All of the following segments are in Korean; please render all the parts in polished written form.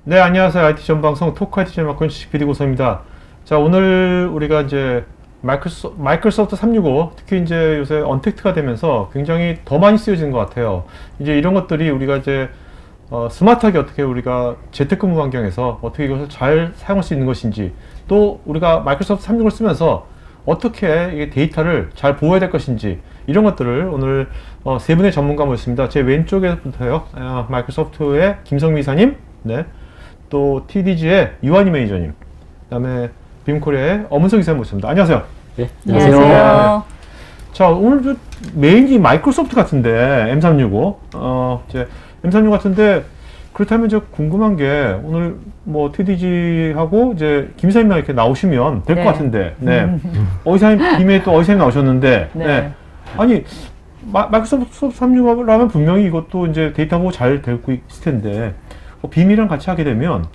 네, 안녕하세요. IT 전방송 토크 IT 전방권 주식 PD 고성입니다. 자, 오늘 우리가 이제 마이크로소프트 365, 특히 이제 요새 언택트가 되면서 굉장히 더 많이 쓰여지는 것 같아요. 이제 이런 것들이 우리가 이제 스마트하게 어떻게 우리가 재택근무 환경에서 어떻게 이것을 잘 사용할 수 있는 것인지, 또 우리가 마이크로소프트 365를 쓰면서 어떻게 이 데이터를 잘 보호해야 될 것인지, 이런 것들을 오늘 세 분의 전문가 모셨습니다. 제 왼쪽에부터요, 마이크로소프트의 김성미 이사님, 네, 또 TDG의 유한희 매니저님, 그 다음에 빔코리아의 엄은석 이사님 모셨습니다. 안녕하세요. 네, 안녕하세요. 안녕하세요. 자, 오늘 메인이 마이크로소프트 같은데, M365. 이제 M365 같은데, 그렇다면 이제 궁금한 게, 오늘 뭐 TDG하고 이제 김 이사님만 이렇게 나오시면 될 것 같은데, 네. 이사님, 김에 또 이사님 나오셨는데, 네. 아니, 마이크로소프트 365라면 분명히 이것도 이제 데이터 보호 잘 되고 있을 텐데, 빔이랑 같이 하게 되면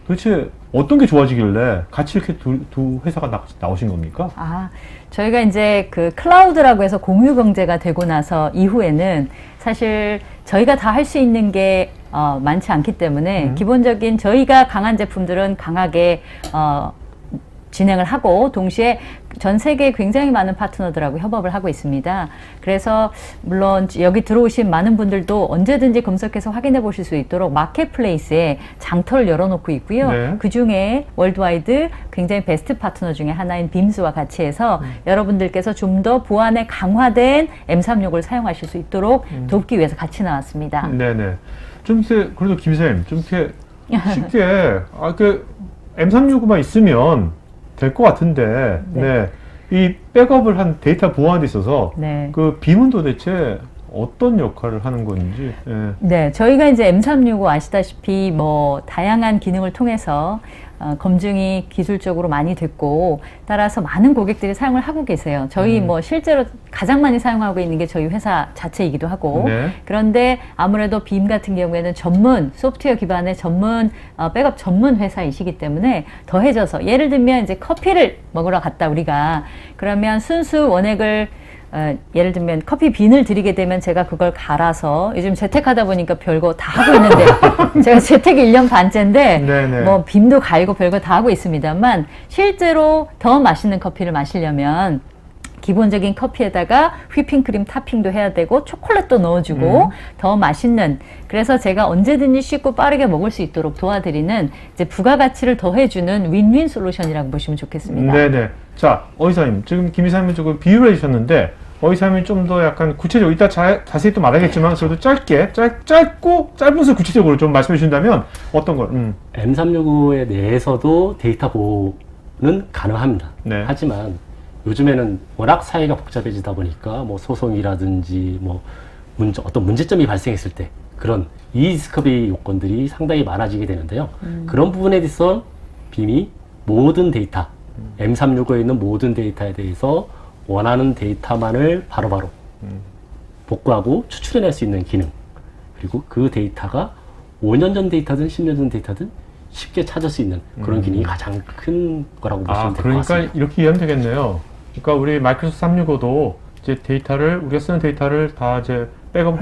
도대체 어떤 게 좋아지길래 같이 이렇게 두 회사가 나오신 겁니까? 저희가 이제 그 클라우드라고 해서 공유 경제가 되고 나서 이후에는 사실 저희가 다 할 수 있는 게 많지 않기 때문에 기본적인 저희가 강한 제품들은 강하게 진행을 하고, 동시에 전 세계에 굉장히 많은 파트너들하고 협업을 하고 있습니다. 그래서 물론 여기 들어오신 많은 분들도 언제든지 검색해서 확인해 보실 수 있도록 마켓플레이스에 장터를 열어놓고 있고요. 네. 그 중에 월드와이드 굉장히 베스트 파트너 중에 하나인 빔스와 같이 해서 여러분들께서 좀 더 보안에 강화된 M365를 사용하실 수 있도록 돕기 위해서 같이 나왔습니다. 네네. 좀 이렇게, 그래도 김 이사님, 좀 이렇게 쉽게, M365만 있으면 될 것 같은데, 네. 이 백업을 한 데이터 보호하는 데 있어서, 네. 그 빔은 도대체 어떤 역할을 하는 건지. 네. 네, 저희가 이제 M365 아시다시피 뭐 다양한 기능을 통해서 검증이 기술적으로 많이 됐고, 따라서 많은 고객들이 사용을 하고 계세요. 저희 뭐 실제로 가장 많이 사용하고 있는 게 저희 회사 자체이기도 하고, 네. 그런데 아무래도 빔 같은 경우에는 전문 소프트웨어 기반의 전문 백업 전문 회사이시기 때문에 더해져서, 예를 들면 이제 커피를 먹으러 갔다 우리가, 그러면 순수 원액을 예를 들면 커피 빈을 드리게 되면 제가 그걸 갈아서, 요즘 재택하다 보니까 별거 다 하고 있는데 제가 재택 1년 반째인데 네네. 뭐 빔도 갈고 별거 다 하고 있습니다만, 실제로 더 맛있는 커피를 마시려면 기본적인 커피에다가 휘핑크림 토핑도 해야 되고 초콜릿도 넣어주고 더 맛있는, 그래서 제가 언제든지 쉽고 빠르게 먹을 수 있도록 도와드리는 이제 부가가치를 더해주는 윈윈 솔루션이라고 보시면 좋겠습니다. 네네. 자, 이사님, 지금 김 이사님은 조금 비유를 해주셨는데, 이사님이 좀 더 약간 구체적으로, 이따 자세히 또 말하겠지만, 그래도 짧고, 짧으면서 구체적으로 좀 말씀해 주신다면, 어떤 걸? M365에 내에서도 데이터 보호는 가능합니다. 네. 하지만 요즘에는 워낙 사회가 복잡해지다 보니까 뭐 소송이라든지 뭐 어떤 문제점이 발생했을 때 그런 이디스커버리 요건들이 상당히 많아지게 되는데요. 그런 부분에 대해서 빔이 모든 데이터, M365에 있는 모든 데이터에 대해서 원하는 데이터만을 바로바로 복구하고 추출해낼 수 있는 기능, 그리고 그 데이터가 5년 전 데이터든 10년 전 데이터든 쉽게 찾을 수 있는 그런 기능이 가장 큰 거라고 보시면 될 것 같습니다. 그러니까 이렇게 이해하면 되겠네요. 그러니까 우리 마이크로소프트 365도 이제 우리가 쓰는 데이터를 다 이제 백업을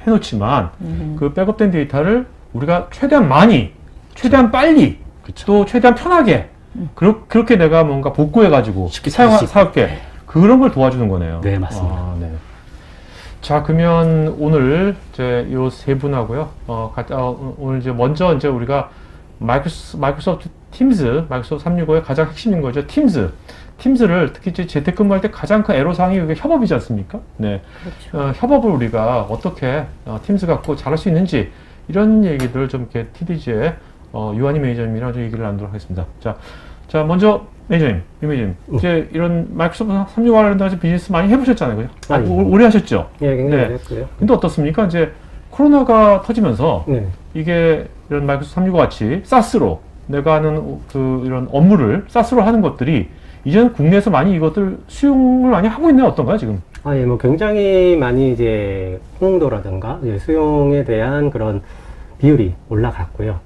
해놓지만, 그 백업된 데이터를 우리가 최대한 많이, 최대한 빨리, 또 최대한 편하게, 그렇게 내가 뭔가 복구해가지고 쉽게 사용할게. 그런 걸 도와주는 거네요. 네, 맞습니다. 네. 자, 그러면 오늘 이제 요 세 분하고요. 오늘 이제 먼저 이제 우리가 마이크로소프트 팀즈, 마이크로소프트 365의 가장 핵심인 거죠. 팀즈를 특히 이제 재택근무할 때 가장 큰 애로사항이 이게 협업이지 않습니까? 네. 그렇죠. 협업을 우리가 어떻게 팀즈 갖고 잘할 수 있는지, 이런 얘기들 좀 이렇게 TDG의 유한희 매니저님이랑 좀 얘기를 나누도록 하겠습니다. 자, 먼저 매니저님, 이제 이런 마이크로소프트 365 관련해서 비즈니스 많이 해보셨잖아요, 그죠? 오래 하셨죠? 예, 굉장히 오래 했고요. 근데 어떻습니까? 이제 코로나가 터지면서 네. 이게 이런 마이크로소프트 365 같이 사스로 내가 하는 이런 업무를 사스로 하는 것들이 이제는 국내에서 많이 이것들 수용을 많이 하고 있나요? 어떤가요, 지금? 예, 뭐 굉장히 많이 이제 홍도라든가 이제 수용에 대한 그런 비율이 올라갔고요.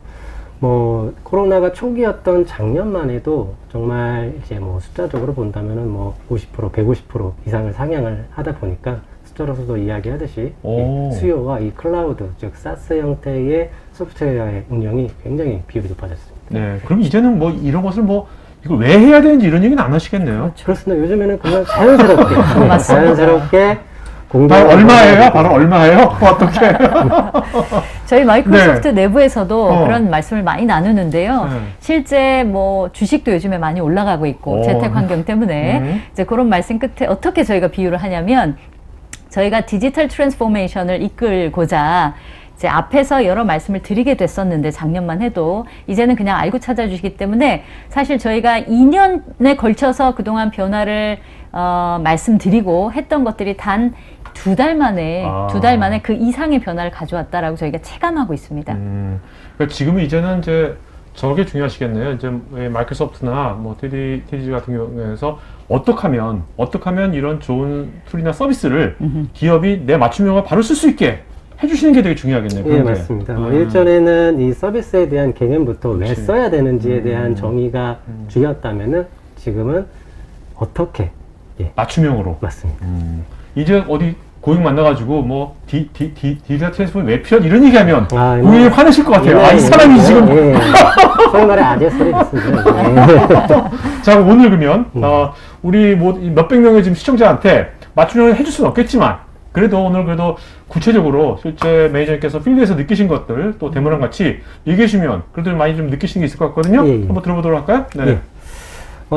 뭐 코로나가 초기였던 작년만 해도 정말 이제 뭐 숫자적으로 본다면은 뭐 50%, 150% 이상을 상향을 하다 보니까 숫자로서도 이야기하듯이 오. 수요와 이 클라우드, 즉 사스 형태의 소프트웨어의 응용이 굉장히 비율이 높아졌습니다. 네. 그럼 이제는 뭐 이런 것을 뭐 이걸 왜 해야 되는지 이런 얘기는 안 하시겠네요. 그렇습니다. 요즘에는 그냥 자연스럽게, 맞습니다. 자연스럽게 바로 얼마예요? 바로 얼마예요? 어떻게? 저희 마이크로소프트 내부에서도 어. 그런 말씀을 많이 나누는데요. 네. 실제 뭐 주식도 요즘에 많이 올라가고 있고 오. 재택 환경 때문에 이제 그런 말씀 끝에 어떻게 저희가 비유를 하냐면 저희가 디지털 트랜스포메이션을 이끌고자 이제 앞에서 여러 말씀을 드리게 됐었는데 작년만 해도 이제는 그냥 알고 찾아주시기 때문에 사실 저희가 2년에 걸쳐서 그동안 변화를 말씀드리고 했던 것들이 단 2달 만에 아. 2달 만에 그 이상의 변화를 가져왔다라고 저희가 체감하고 있습니다. 그러니까 지금은 이제는 이제 저게 중요하시겠네요. 이제 마이크로소프트나 뭐 TD 같은 경우에서 어떻게 하면 이런 좋은 툴이나 서비스를 기업이 내 맞춤형을 바로 쓸 수 있게 해주시는 게 되게 중요하겠네요. 예, 그런 게. 맞습니다. 일전에는 이 서비스에 대한 개념부터 왜 그치. 써야 되는지에 대한 정의가 중요했다면은 지금은 어떻게, 예, 맞춤형으로. 맞습니다. 이제 어디 고객 만나가지고 뭐 디지털 트랜스포메이션 왜 필요한 이런 얘기하면 아, 고객이 화내실 것 같아요. 아, 이 사람이 지금. 예, 예. 소위 말해 아재 소리 듣습니다. 예. 자, 오늘 그러면 우리 뭐 몇백 명의 지금 시청자한테 맞춤형을 해줄 수는 없겠지만 그래도 오늘 그래도 구체적으로 실제 매니저님께서 필드에서 느끼신 것들 또 데모랑 같이 얘기해 주시면 그래도 많이 좀 느끼시는 게 있을 것 같거든요. 예, 예. 한번 들어보도록 할까요? 네. 예.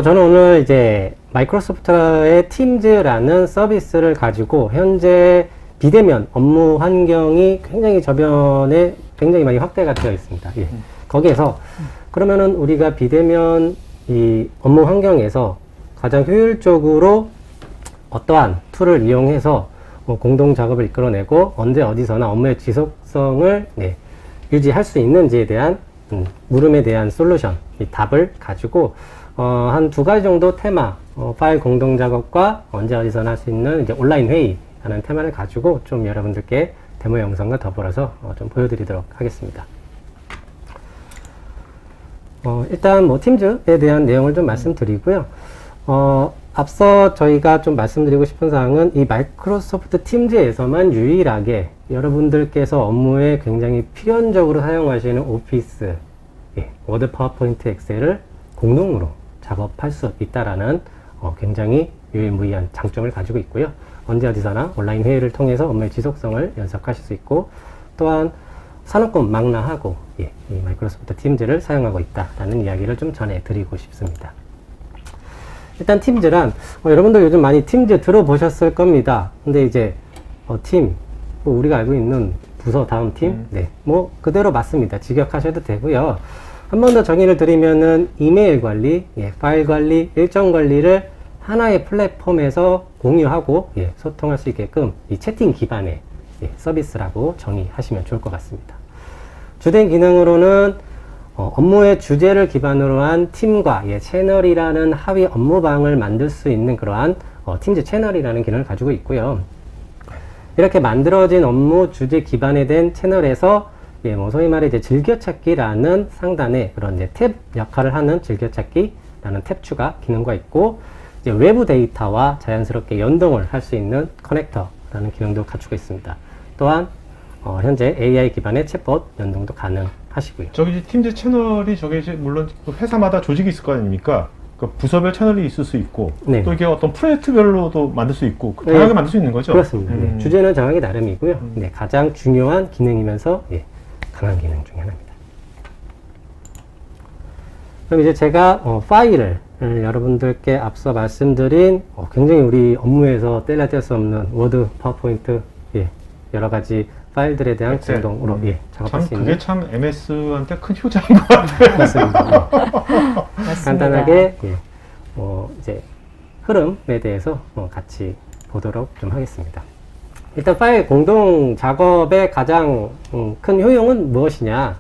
저는 오늘 이제 마이크로소프트의 팀즈라는 서비스를 가지고 현재 비대면 업무 환경이 굉장히 저변에 굉장히 많이 확대가 되어 있습니다. 예. 거기에서 그러면은 우리가 비대면 이 업무 환경에서 가장 효율적으로 어떠한 툴을 이용해서 뭐 공동 작업을 이끌어내고 언제 어디서나 업무의 지속성을 유지할 수 있는지에 대한 물음에 대한 솔루션, 이 답을 가지고 한 2가지 정도 테마, 파일 공동 작업과 언제 어디서나 할 수 있는 이제 온라인 회의라는 테마를 가지고 좀 여러분들께 데모 영상과 더불어서 좀 보여드리도록 하겠습니다. 일단 뭐 팀즈에 대한 내용을 좀 말씀드리고요. 앞서 저희가 좀 말씀드리고 싶은 사항은 이 마이크로소프트 팀즈에서만 유일하게 여러분들께서 업무에 굉장히 필연적으로 사용하시는 오피스, 워드, 파워포인트, 엑셀을 공동으로 작업할 수 있다라는 굉장히 유일무이한 장점을 가지고 있고요. 언제 어디서나 온라인 회의를 통해서 업무의 지속성을 연속하실 수 있고 또한 산업권 망라하고 이 마이크로소프트 팀즈를 사용하고 있다라는 이야기를 좀 전해드리고 싶습니다. 일단 팀즈란 여러분들 요즘 많이 팀즈 들어보셨을 겁니다. 근데 이제 팀, 뭐 우리가 알고 있는 부서 다음 팀, 뭐 그대로 맞습니다. 직역하셔도 되고요. 한 번 더 정의를 드리면은 이메일 관리, 파일 관리, 일정 관리를 하나의 플랫폼에서 공유하고 소통할 수 있게끔 이 채팅 기반의 서비스라고 정의하시면 좋을 것 같습니다. 주된 기능으로는 업무의 주제를 기반으로 한 팀과 채널이라는 하위 업무방을 만들 수 있는 그러한 팀즈 채널이라는 기능을 가지고 있고요. 이렇게 만들어진 업무 주제 기반에 된 채널에서 뭐 소위 말해 이제 즐겨찾기라는 상단에 그런 이제 탭 역할을 하는 즐겨찾기라는 탭 추가 기능과 있고 이제 외부 데이터와 자연스럽게 연동을 할 수 있는 커넥터라는 기능도 갖추고 있습니다. 또한 현재 AI 기반의 챗봇 연동도 가능하시고요. 저기 이제 팀즈 채널이 저게 이제 물론 회사마다 조직이 있을 거 아닙니까? 그 부서별 채널이 있을 수 있고 네. 또 이게 어떤 프로젝트별로도 만들 수 있고 다양하게 만들 수 있는 거죠? 그렇습니다. 주제는 정하기 나름이고요. 가장 중요한 기능이면서 강한 기능 중에 하나입니다. 그럼 이제 제가 파일을 여러분들께 앞서 말씀드린 굉장히 우리 업무에서 뗄래야 뗄 수 없는 워드, 파워포인트 여러 가지 파일들에 대한 엑셀. 공동으로 작업할 참 수 있는 그게 참 MS한테 큰 효자인 것 같아요. 맞습니다. 맞습니다. 간단하게 이제 흐름에 대해서 같이 보도록 좀 하겠습니다. 일단 파일 공동 작업의 가장 큰 효용은 무엇이냐?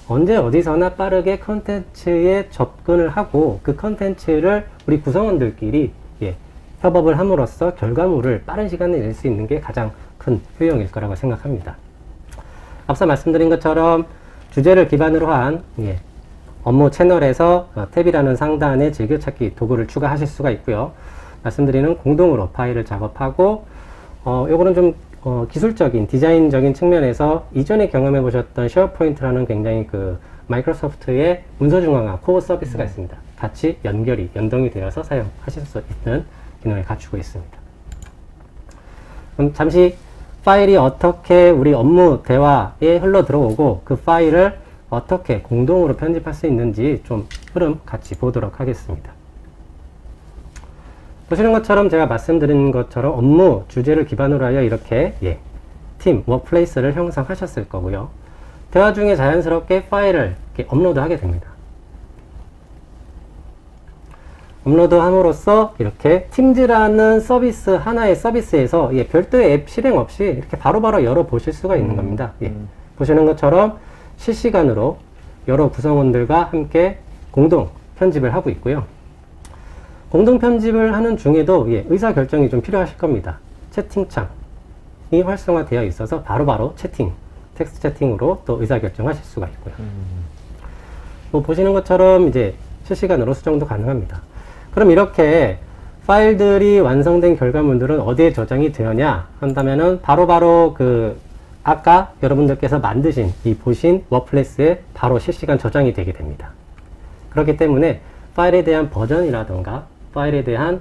언제 어디서나 빠르게 컨텐츠에 접근을 하고 그 컨텐츠를 우리 구성원들끼리 협업을 함으로써 결과물을 빠른 시간에 낼 수 있는 게 가장 큰 효용일 거라고 생각합니다. 앞서 말씀드린 것처럼 주제를 기반으로 한 업무 채널에서 탭이라는 상단에 즐겨찾기 도구를 추가하실 수가 있고요. 말씀드리는 공동으로 파일을 작업하고 요거는 좀 기술적인 디자인적인 측면에서 이전에 경험해 보셨던 쉐어포인트라는 굉장히 그 마이크로소프트의 문서 중앙화 코어 서비스가 있습니다. 같이 연동이 되어서 사용하실 수 있는 기능을 갖추고 있습니다. 그럼 잠시 파일이 어떻게 우리 업무 대화에 흘러 들어오고 그 파일을 어떻게 공동으로 편집할 수 있는지 좀 흐름 같이 보도록 하겠습니다. 보시는 것처럼 제가 말씀드린 것처럼 업무 주제를 기반으로 하여 이렇게 팀, 워크플레이스를 형성하셨을 거고요. 대화 중에 자연스럽게 파일을 이렇게 업로드하게 됩니다. 업로드함으로써 이렇게 팀즈라는 서비스 하나의 서비스에서 별도의 앱 실행 없이 이렇게 바로바로 열어보실 수가 있는 겁니다. 보시는 것처럼 실시간으로 여러 구성원들과 함께 공동 편집을 하고 있고요. 공동 편집을 하는 중에도 의사결정이 좀 필요하실 겁니다. 채팅창이 활성화되어 있어서 바로바로 텍스트 채팅으로 또 의사결정하실 수가 있고요. 뭐 보시는 것처럼 이제 실시간으로 수정도 가능합니다. 그럼 이렇게 파일들이 완성된 결과물들은 어디에 저장이 되었냐 한다면은 바로바로 그 아까 여러분들께서 만드신 이 보신 워크플레이스에 바로 실시간 저장이 되게 됩니다. 그렇기 때문에 파일에 대한 버전이라던가 파일에 대한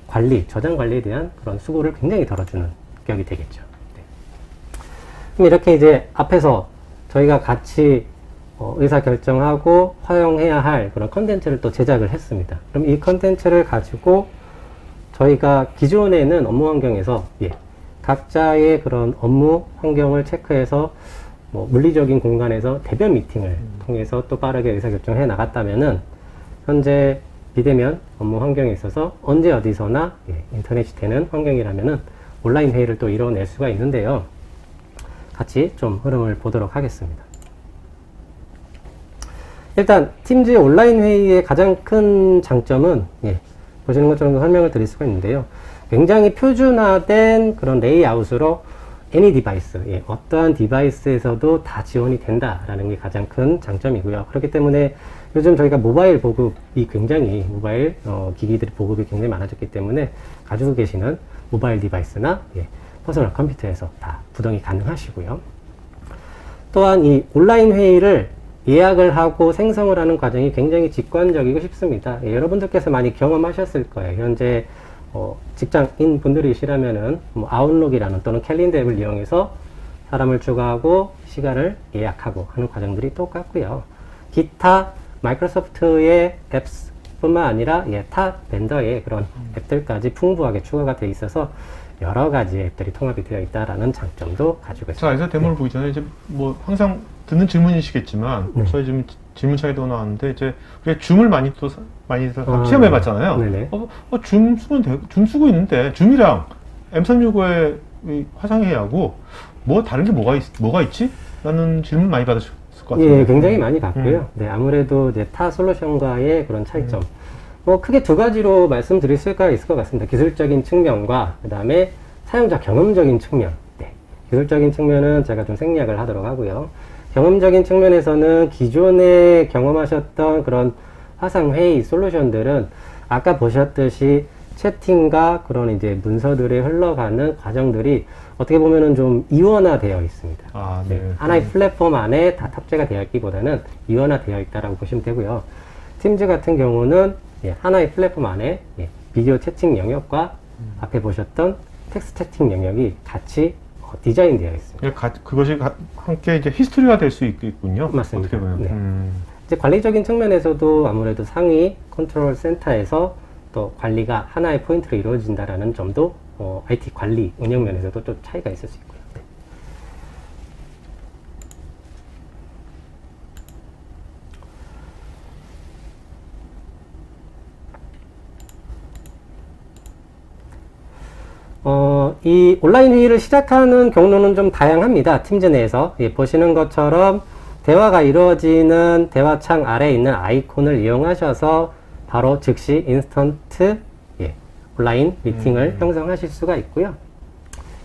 관리, 저장 관리에 대한 그런 수고를 굉장히 덜어주는 격이 되겠죠. 그럼 이렇게 이제 앞에서 저희가 같이 의사결정하고 활용해야 할 그런 컨텐츠를 또 제작을 했습니다. 그럼 이 컨텐츠를 가지고 저희가 기존에는 업무 환경에서 각자의 그런 업무 환경을 체크해서 뭐 물리적인 공간에서 대변 미팅을 통해서 또 빠르게 의사결정해 나갔다면은 현재 비대면 업무 환경에 있어서 언제 어디서나 인터넷이 되는 환경이라면은 온라인 회의를 또 이뤄낼 수가 있는데요. 같이 좀 흐름을 보도록 하겠습니다. 일단 팀즈의 온라인 회의의 가장 큰 장점은 보시는 것처럼 설명을 드릴 수가 있는데요. 굉장히 표준화된 그런 레이아웃으로 any 디바이스, 어떠한 디바이스에서도 다 지원이 된다라는 게 가장 큰 장점이고요. 그렇기 때문에 요즘 저희가 모바일 보급이 굉장히 모바일 기기들의 보급이 굉장히 많아졌기 때문에 가지고 계시는 모바일 디바이스나 퍼스널 컴퓨터에서 다 구동이 가능하시고요. 또한 이 온라인 회의를 예약을 하고 생성을 하는 과정이 굉장히 직관적이고 쉽습니다. 여러분들께서 많이 경험하셨을 거예요. 현재 직장인 분들이시라면은 뭐 아웃룩이라는 또는 캘린더 앱을 이용해서 사람을 추가하고 시간을 예약하고 하는 과정들이 똑같고요. 기타 마이크로소프트의 앱뿐만 아니라 타 벤더의 그런 앱들까지 풍부하게 추가가 되어 있어서 여러 가지 앱들이 통합이 되어 있다라는 장점도 가지고 있습니다. 자, 여기서 데모를 보기 전에 이제 뭐 항상 듣는 질문이시겠지만 저희 지금 질문창에도 나왔는데 이제 우리가 줌을 많이 시험해 봤잖아요. 줌 쓰고 있는데 줌이랑 M365의 화상회의하고 뭐 다른 게 뭐가 있지? 라는 질문 많이 받으셨을 것 같아요. 굉장히 많이 받고요. 아무래도 이제 타 솔루션과의 그런 차이점. 뭐 크게 두 가지로 말씀드릴 수가 있을 것 같습니다. 기술적인 측면과 그 다음에 사용자 경험적인 측면. 기술적인 측면은 제가 좀 생략을 하도록 하고요. 경험적인 측면에서는 기존에 경험하셨던 그런 화상회의 솔루션들은 아까 보셨듯이 채팅과 그런 이제 문서들이 흘러가는 과정들이 어떻게 보면은 좀 이원화되어 있습니다. 하나의 플랫폼 안에 다 탑재가 되어 있기보다는 이원화되어 있다라고 보시면 되고요. 팀즈 같은 경우는 하나의 플랫폼 안에 비디오 채팅 영역과 앞에 보셨던 텍스트 채팅 영역이 같이 디자인되어 있습니다. 그것이 함께 이제 히스토리가 될 수 있군요. 맞습니다. 어떻게 보면. 이제 관리적인 측면에서도 아무래도 상위 컨트롤 센터에서 또 관리가 하나의 포인트로 이루어진다라는 점도 IT 관리 운영 면에서도 좀 차이가 있을 수 있고요. 이 온라인 회의를 시작하는 경로는 좀 다양합니다. 팀즈 내에서 보시는 것처럼 대화가 이루어지는 대화창 아래에 있는 아이콘을 이용하셔서 바로 즉시 인스턴트 온라인 미팅을 형성하실 수가 있고요.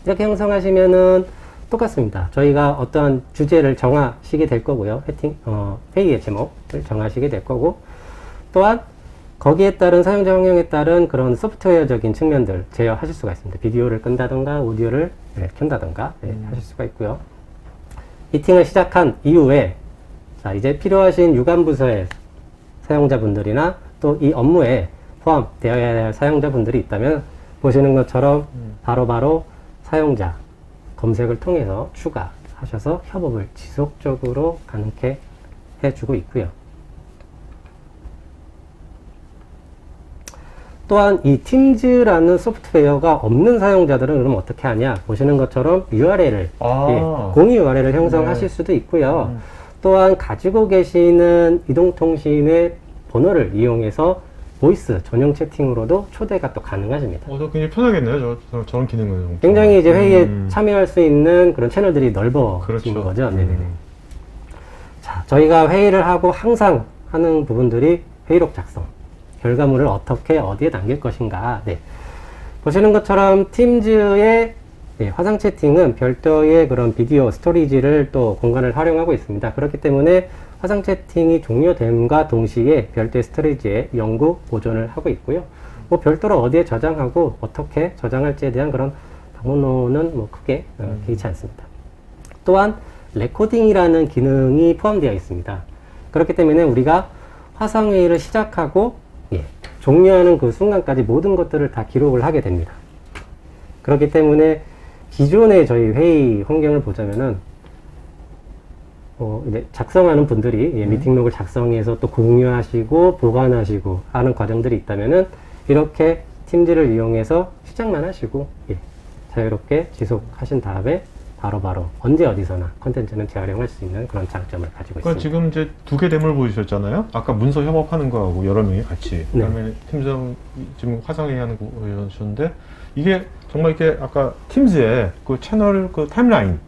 이렇게 형성하시면은 똑같습니다. 저희가 어떠한 주제를 정하시게 될 거고요. 회의의 제목을 정하시게 될 거고, 또한 거기에 따른 사용자 환경에 따른 그런 소프트웨어적인 측면들 제어하실 수가 있습니다. 비디오를 끈다던가 오디오를 켠다던가 하실 수가 있고요. 미팅을 시작한 이후에 자, 이제 필요하신 유관 부서의 사용자분들이나 또 이 업무에 포함되어야 할 사용자분들이 있다면 보시는 것처럼 바로바로 사용자 검색을 통해서 추가하셔서 협업을 지속적으로 가능케 해주고 있고요. 또한 이 팀즈라는 소프트웨어가 없는 사용자들은 그럼 어떻게 하냐? 보시는 것처럼 URL을 공유 URL을 형성하실 수도 있고요. 또한 가지고 계시는 이동통신의 번호를 이용해서 보이스 전용 채팅으로도 초대가 또 가능하십니다. 굉장히 편하겠네요. 저런 기능은. 굉장히 이제 회의에 참여할 수 있는 그런 채널들이 넓어진 그렇죠. 거죠. 네네네. 자, 저희가 회의를 하고 항상 하는 부분들이 회의록 작성. 결과물을 어떻게 어디에 남길 것인가. 네. 보시는 것처럼 팀즈의 화상 채팅은 별도의 그런 비디오 스토리지를 또 공간을 활용하고 있습니다. 그렇기 때문에 화상 채팅이 종료됨과 동시에 별도의 스토리지에 영구 보존을 하고 있고요. 뭐 별도로 어디에 저장하고 어떻게 저장할지에 대한 그런 방문론은 뭐 크게 개의치 않습니다. 또한 레코딩이라는 기능이 포함되어 있습니다. 그렇기 때문에 우리가 화상회의를 시작하고 종료하는 그 순간까지 모든 것들을 다 기록을 하게 됩니다. 그렇기 때문에 기존의 저희 회의 환경을 보자면은 이제 작성하는 분들이 미팅록을 작성해서 또 공유하시고 보관하시고 하는 과정들이 있다면은 이렇게 팀즈를 이용해서 시작만 하시고 자유롭게 지속하신 다음에 바로바로 언제 어디서나 컨텐츠는 재활용할 수 있는 그런 장점을 가지고 있습니다. 지금 이제 두 개 데모를 보여주셨잖아요. 아까 문서 협업하는 거하고 여러 명이 같이. 그다음에 팀즈 지금 화상회의하는 거 보여주셨는데 이게 정말 이렇게 아까 팀즈의 그 채널 그 타임라인.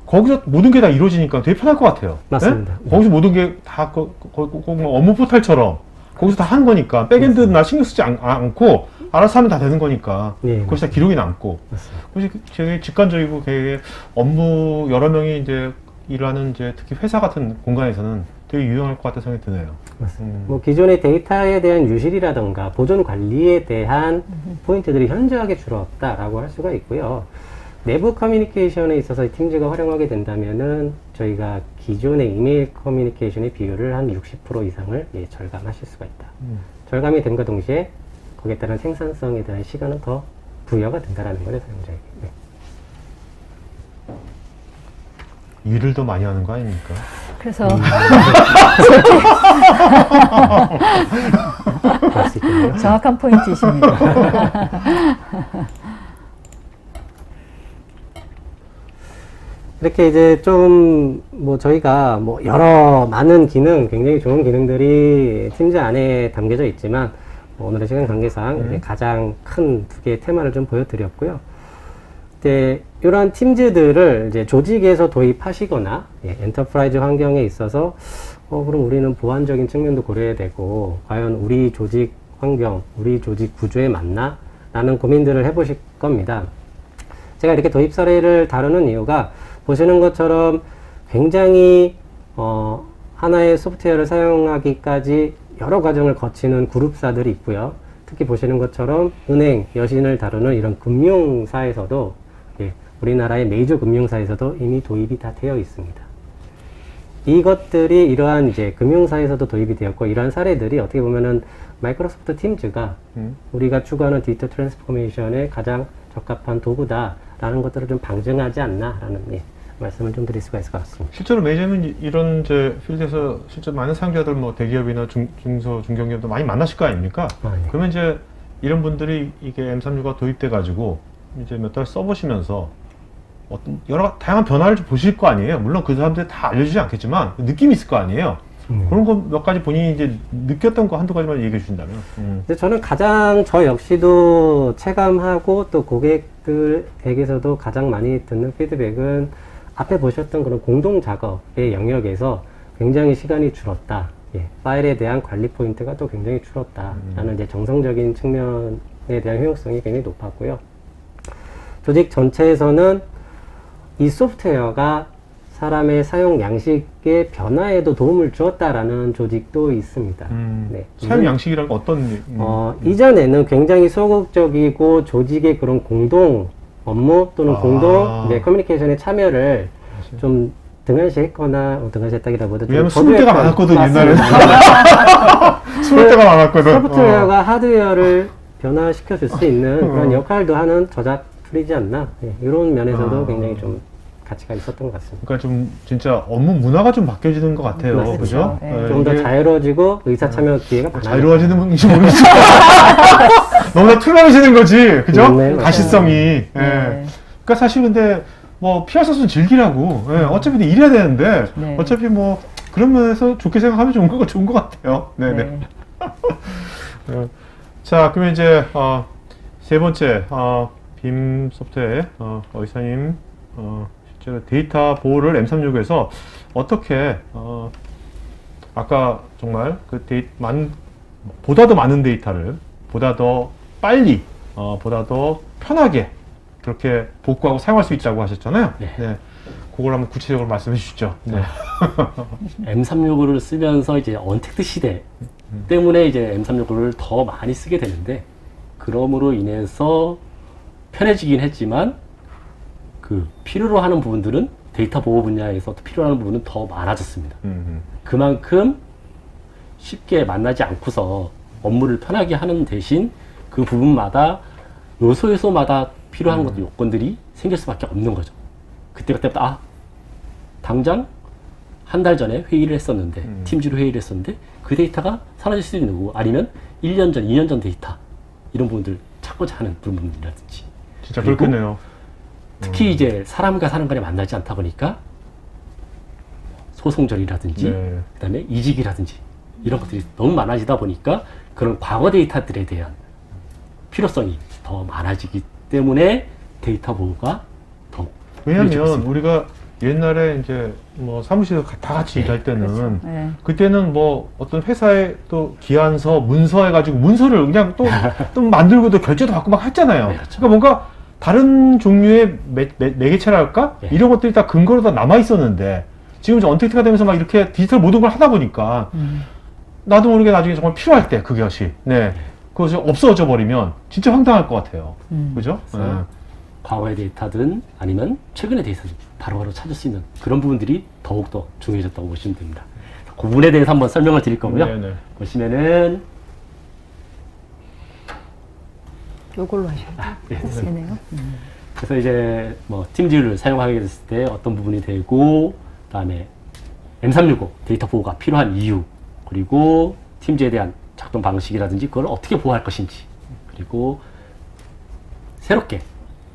거기서 모든 게 다 이루어지니까 되게 편할 것 같아요. 맞습니다. 네? 거기서 모든 게 다 업무 포탈처럼 거기서 다 하는 거니까 백엔드나 신경 쓰지 않고 알아서 하면 다 되는 거니까 거기서 다 기록이 남고 그래서 되게 직관적이고 되게 업무 여러 명이 이제 일하는 이제 특히 회사 같은 공간에서는 되게 유용할 것 같다는 생각이 드네요. 맞습니다. 뭐 기존의 데이터에 대한 유실이라던가 보존 관리에 대한 포인트들이 현저하게 줄었다라고 할 수가 있고요. 내부 커뮤니케이션에 있어서 팀즈가 활용하게 된다면은 저희가 기존의 이메일 커뮤니케이션의 비율을 한 60% 이상을 절감하실 수가 있다. 절감이 됨과 동시에 거기에 따른 생산성에 대한 시간은 더 부여가 된다라는 거죠, 사용자에게. 일을 더 많이 하는 거 아닙니까? 그래서 정확한 포인트이십니다. 이렇게 이제 좀 뭐 저희가 뭐 여러 많은 기능, 굉장히 좋은 기능들이 팀즈 안에 담겨져 있지만 오늘의 시간 관계상 이제 가장 큰 두 개의 테마를 좀 보여드렸고요. 이러한 팀즈들을 이제 조직에서 도입하시거나 엔터프라이즈 환경에 있어서 그럼 우리는 보안적인 측면도 고려해야 되고 과연 우리 조직 환경, 우리 조직 구조에 맞나? 라는 고민들을 해보실 겁니다. 제가 이렇게 도입 사례를 다루는 이유가 보시는 것처럼 굉장히 하나의 소프트웨어를 사용하기까지 여러 과정을 거치는 그룹사들이 있고요. 특히 보시는 것처럼 은행, 여신을 다루는 이런 금융사에서도 우리나라의 메이저 금융사에서도 이미 도입이 다 되어 있습니다. 이것들이 이러한 이제 금융사에서도 도입이 되었고 이러한 사례들이 어떻게 보면은 마이크로소프트 팀즈가 우리가 추구하는 디지털 트랜스포메이션에 가장 적합한 도구다라는 것들을 좀 방증하지 않나라는 말씀을 좀 드릴 수가 있을 것 같습니다. 실제로 매니저는 이런 이제 필드에서 실제 많은 사용자들 뭐 대기업이나 중소 중견기업도 많이 만나실 거 아닙니까? 그러면 이제 이런 분들이 이게 M365가 도입돼 가지고 이제 몇 달 써보시면서 어떤 여러 다양한 변화를 좀 보실 거 아니에요. 물론 그 사람들이 다 알려주지 않겠지만 느낌이 있을 거 아니에요. 그런 거 몇 가지 본인이 이제 느꼈던 거 한두 가지만 얘기해 주신다면. 근데 저는 가장 저 역시도 체감하고 또 고객들에게서도 가장 많이 듣는 피드백은 앞에 보셨던 그런 공동 작업의 영역에서 굉장히 시간이 줄었다. 파일에 대한 관리 포인트가 또 굉장히 줄었다라는 이제 정성적인 측면에 대한 효용성이 굉장히 높았고요. 조직 전체에서는 이 소프트웨어가 사람의 사용 양식의 변화에도 도움을 주었다라는 조직도 있습니다. 네. 사용 양식이란 어떤 이전에는 굉장히 소극적이고 조직의 그런 공동 업무 또는 공동 커뮤니케이션에 참여를 좀 등한시했거나 등한시했다기보다 왜냐면 숨을 때가 많았거든 옛날에는. 숨을 때가 많았거든. 소프트웨어가 하드웨어를 변화시켜 줄 수 있는 그런 역할도 하는 저작 툴이지 않나. 네, 이런 면에서도 굉장히 좀 가치가 있었던 것 같습니다. 그러니까 좀 진짜 업무 문화가 좀 바뀌어지는 것 같아요. 맞습니다. 그죠? 네. 좀 더 자유로워지고 의사 참여 기회가 많아요. 자유로워지는 건지 모르겠지만 너무나 투명해지는 거지. 그죠? 네, 맞아요. 가시성이. 네. 그러니까 사실 근데 뭐 피할 수 없으면 즐기라고. 어차피 일해야 되는데 네. 어차피 뭐 그런 면에서 좋게 생각하면 좋은 것 같아요. 네네. 네. 자, 그러면 이제 세 번째 빔 소프트웨어 의사님 실제로 데이터 보호를 M365에서 어떻게 아까 정말 그 보다 더 많은 데이터를 보다 더 빨리 보다 더 편하게 그렇게 복구하고 사용할 수 있다고 하셨잖아요. 네. 그걸 한번 구체적으로 말씀해 주시죠. 네. M365를 쓰면서 이제 언택트 시대 때문에 이제 M365를 더 많이 쓰게 되는데, 그럼으로 인해서 편해지긴 했지만 그 필요로 하는 부분들은 데이터 보호 분야에서 필요로 하는 부분은 더 많아졌습니다. 그만큼 쉽게 만나지 않고서 업무를 편하게 하는 대신 그 부분마다 요소요소마다 필요한 것들 요건들이 생길 수밖에 없는 거죠. 그때부터 당장 한 달 전에 회의를 했었는데 팀즈로 회의를 했었는데 그 데이터가 사라질 수도 있는 거고, 아니면 1년 전, 2년 전 데이터 이런 부분들 찾고자 하는 그런 부분이라든지. 진짜 그렇겠네요. 특히 이제 사람과 사람 간에 만나지 않다 보니까 소송전이라든지 네. 그다음에 이직이라든지 이런 것들이 너무 많아지다 보니까 그런 과거 데이터들에 대한 필요성이 더 많아지기 때문에 데이터 보호가 더 왜냐면 필요해졌습니다. 우리가 옛날에 이제 뭐 사무실에서 다 같이 일할 때는 네. 그때는 뭐 어떤 회사에 또 기한서 문서 해가지고 문서를 그냥 또 만들고 또 결제도 받고 막 했잖아요. 네, 그렇죠. 그러니까 뭔가 다른 종류의 매개체랄까 네. 이런 것들이 다 근거로 다 남아 있었는데 지금 이제 언택트가 되면서 막 이렇게 디지털 모든 걸 하다 보니까 나도 모르게 나중에 정말 필요할 때 그것이 그것이 없어져 버리면 진짜 황당할 것 같아요. 그죠? 네. 과거의 데이터든 아니면 최근의 데이터든 바로바로 찾을 수 있는 그런 부분들이 더욱더 중요해졌다고 보시면 됩니다. 그 부분에 대해서 한번 설명을 드릴 거고요. 네네. 보시면은 요걸로 하셔야 네, 되네요. 그래서 이제 뭐 팀즈를 사용하게 됐을 때 어떤 부분이 되고, 그다음에 M365 데이터 보호가 필요한 이유, 그리고 팀즈에 대한 작동 방식이라든지 그걸 어떻게 보호할 것인지, 그리고 새롭게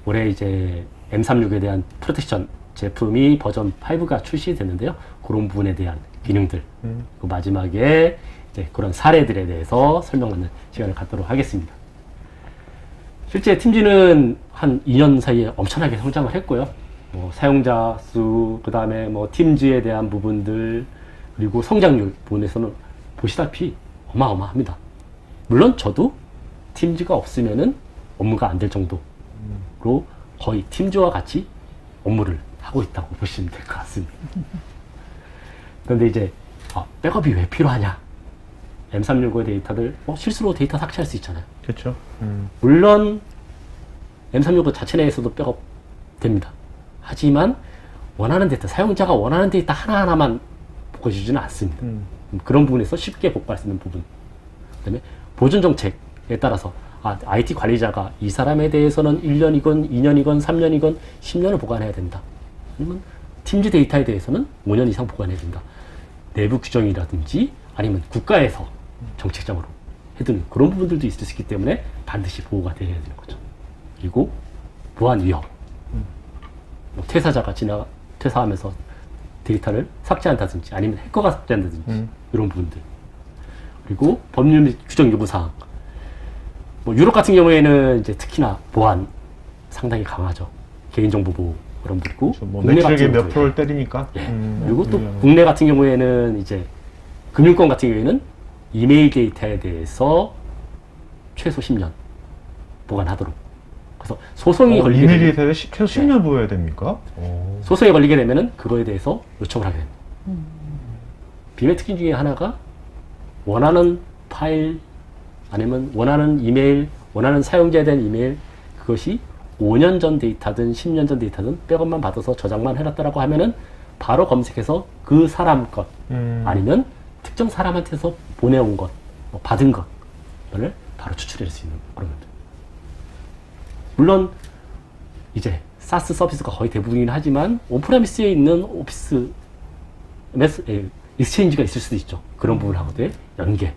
올해 이제 M365에 대한 프로텍션 제품이 버전 5가 출시됐는데요. 그런 부분에 대한 기능들, 그리고 마지막에 이제 그런 사례들에 대해서 설명하는 시간을 갖도록 하겠습니다. 실제 팀즈는 한 2년 사이에 엄청나게 성장을 했고요. 뭐 사용자 수, 그 다음에 뭐 팀즈에 대한 부분들, 그리고 성장률 부분에서는 보시다시피 어마어마합니다. 물론 저도 팀즈가 없으면은 업무가 안 될 정도로 거의 팀즈와 같이 업무를 하고 있다고 보시면 될 것 같습니다. 그런데 이제 백업이 왜 필요하냐? M365의 데이터들 실수로 데이터 삭제할 수 있잖아요. 그렇죠. 물론 M365 자체 내에서도 백업 됩니다. 하지만 원하는 데이터, 사용자가 원하는 데이터 하나하나만 복구해주지는 않습니다. 그런 부분에서 쉽게 복구할 수 있는 부분. 그다음에 보존 정책에 따라서 IT 관리자가 이 사람에 대해서는 1년이건 2년이건 3년이건 10년을 보관해야 된다. 아니면 팀즈 데이터에 대해서는 5년 이상 보관해야 된다. 내부 규정이라든지 아니면 국가에서 정책적으로 해두는 그런 부분들도 있을 수 있기 때문에 반드시 보호가 되어야 되는 거죠. 그리고 보안 위협. 뭐 퇴사자가 퇴사하면서 데이터를 삭제한다든지 아니면 해커가 삭제한다든지 이런 부분들. 그리고 법률 및 규정 요구사항. 뭐 유럽 같은 경우에는 이제 특히나 보안 상당히 강하죠. 개인정보 보호 그런 거 있고. 뭐 매출액의 몇 프로를 때리니까. 그리고 또 국내 같은 경우에는 이제 금융권 같은 경우에는 이메일 데이터에 대해서 최소 10년 보관하도록. 그래서 소송이 걸리게 이메일 되면 데이터에 최소 10년 보여야 됩니까? 오. 소송에 걸리게 되면은 그거에 대해서 요청을 하게 됩니다. 빔의 특징 중에 하나가 원하는 파일 아니면 원하는 이메일, 원하는 사용자에 대한 이메일, 그것이 5년 전 데이터든 10년 전 데이터든 백업만 받아서 저장만 해놨다라고 하면은 바로 검색해서 그 사람 것 아니면 특정 사람한테서 보내온 것, 뭐 받은 것을 바로 추출할 수 있는 그런 것들. 물론 이제 사스 서비스가 거의 대부분이긴 하지만 온프레미스에 있는 오피스 익스체인지가 있을 수도 있죠. 그런 부분하고의 연계,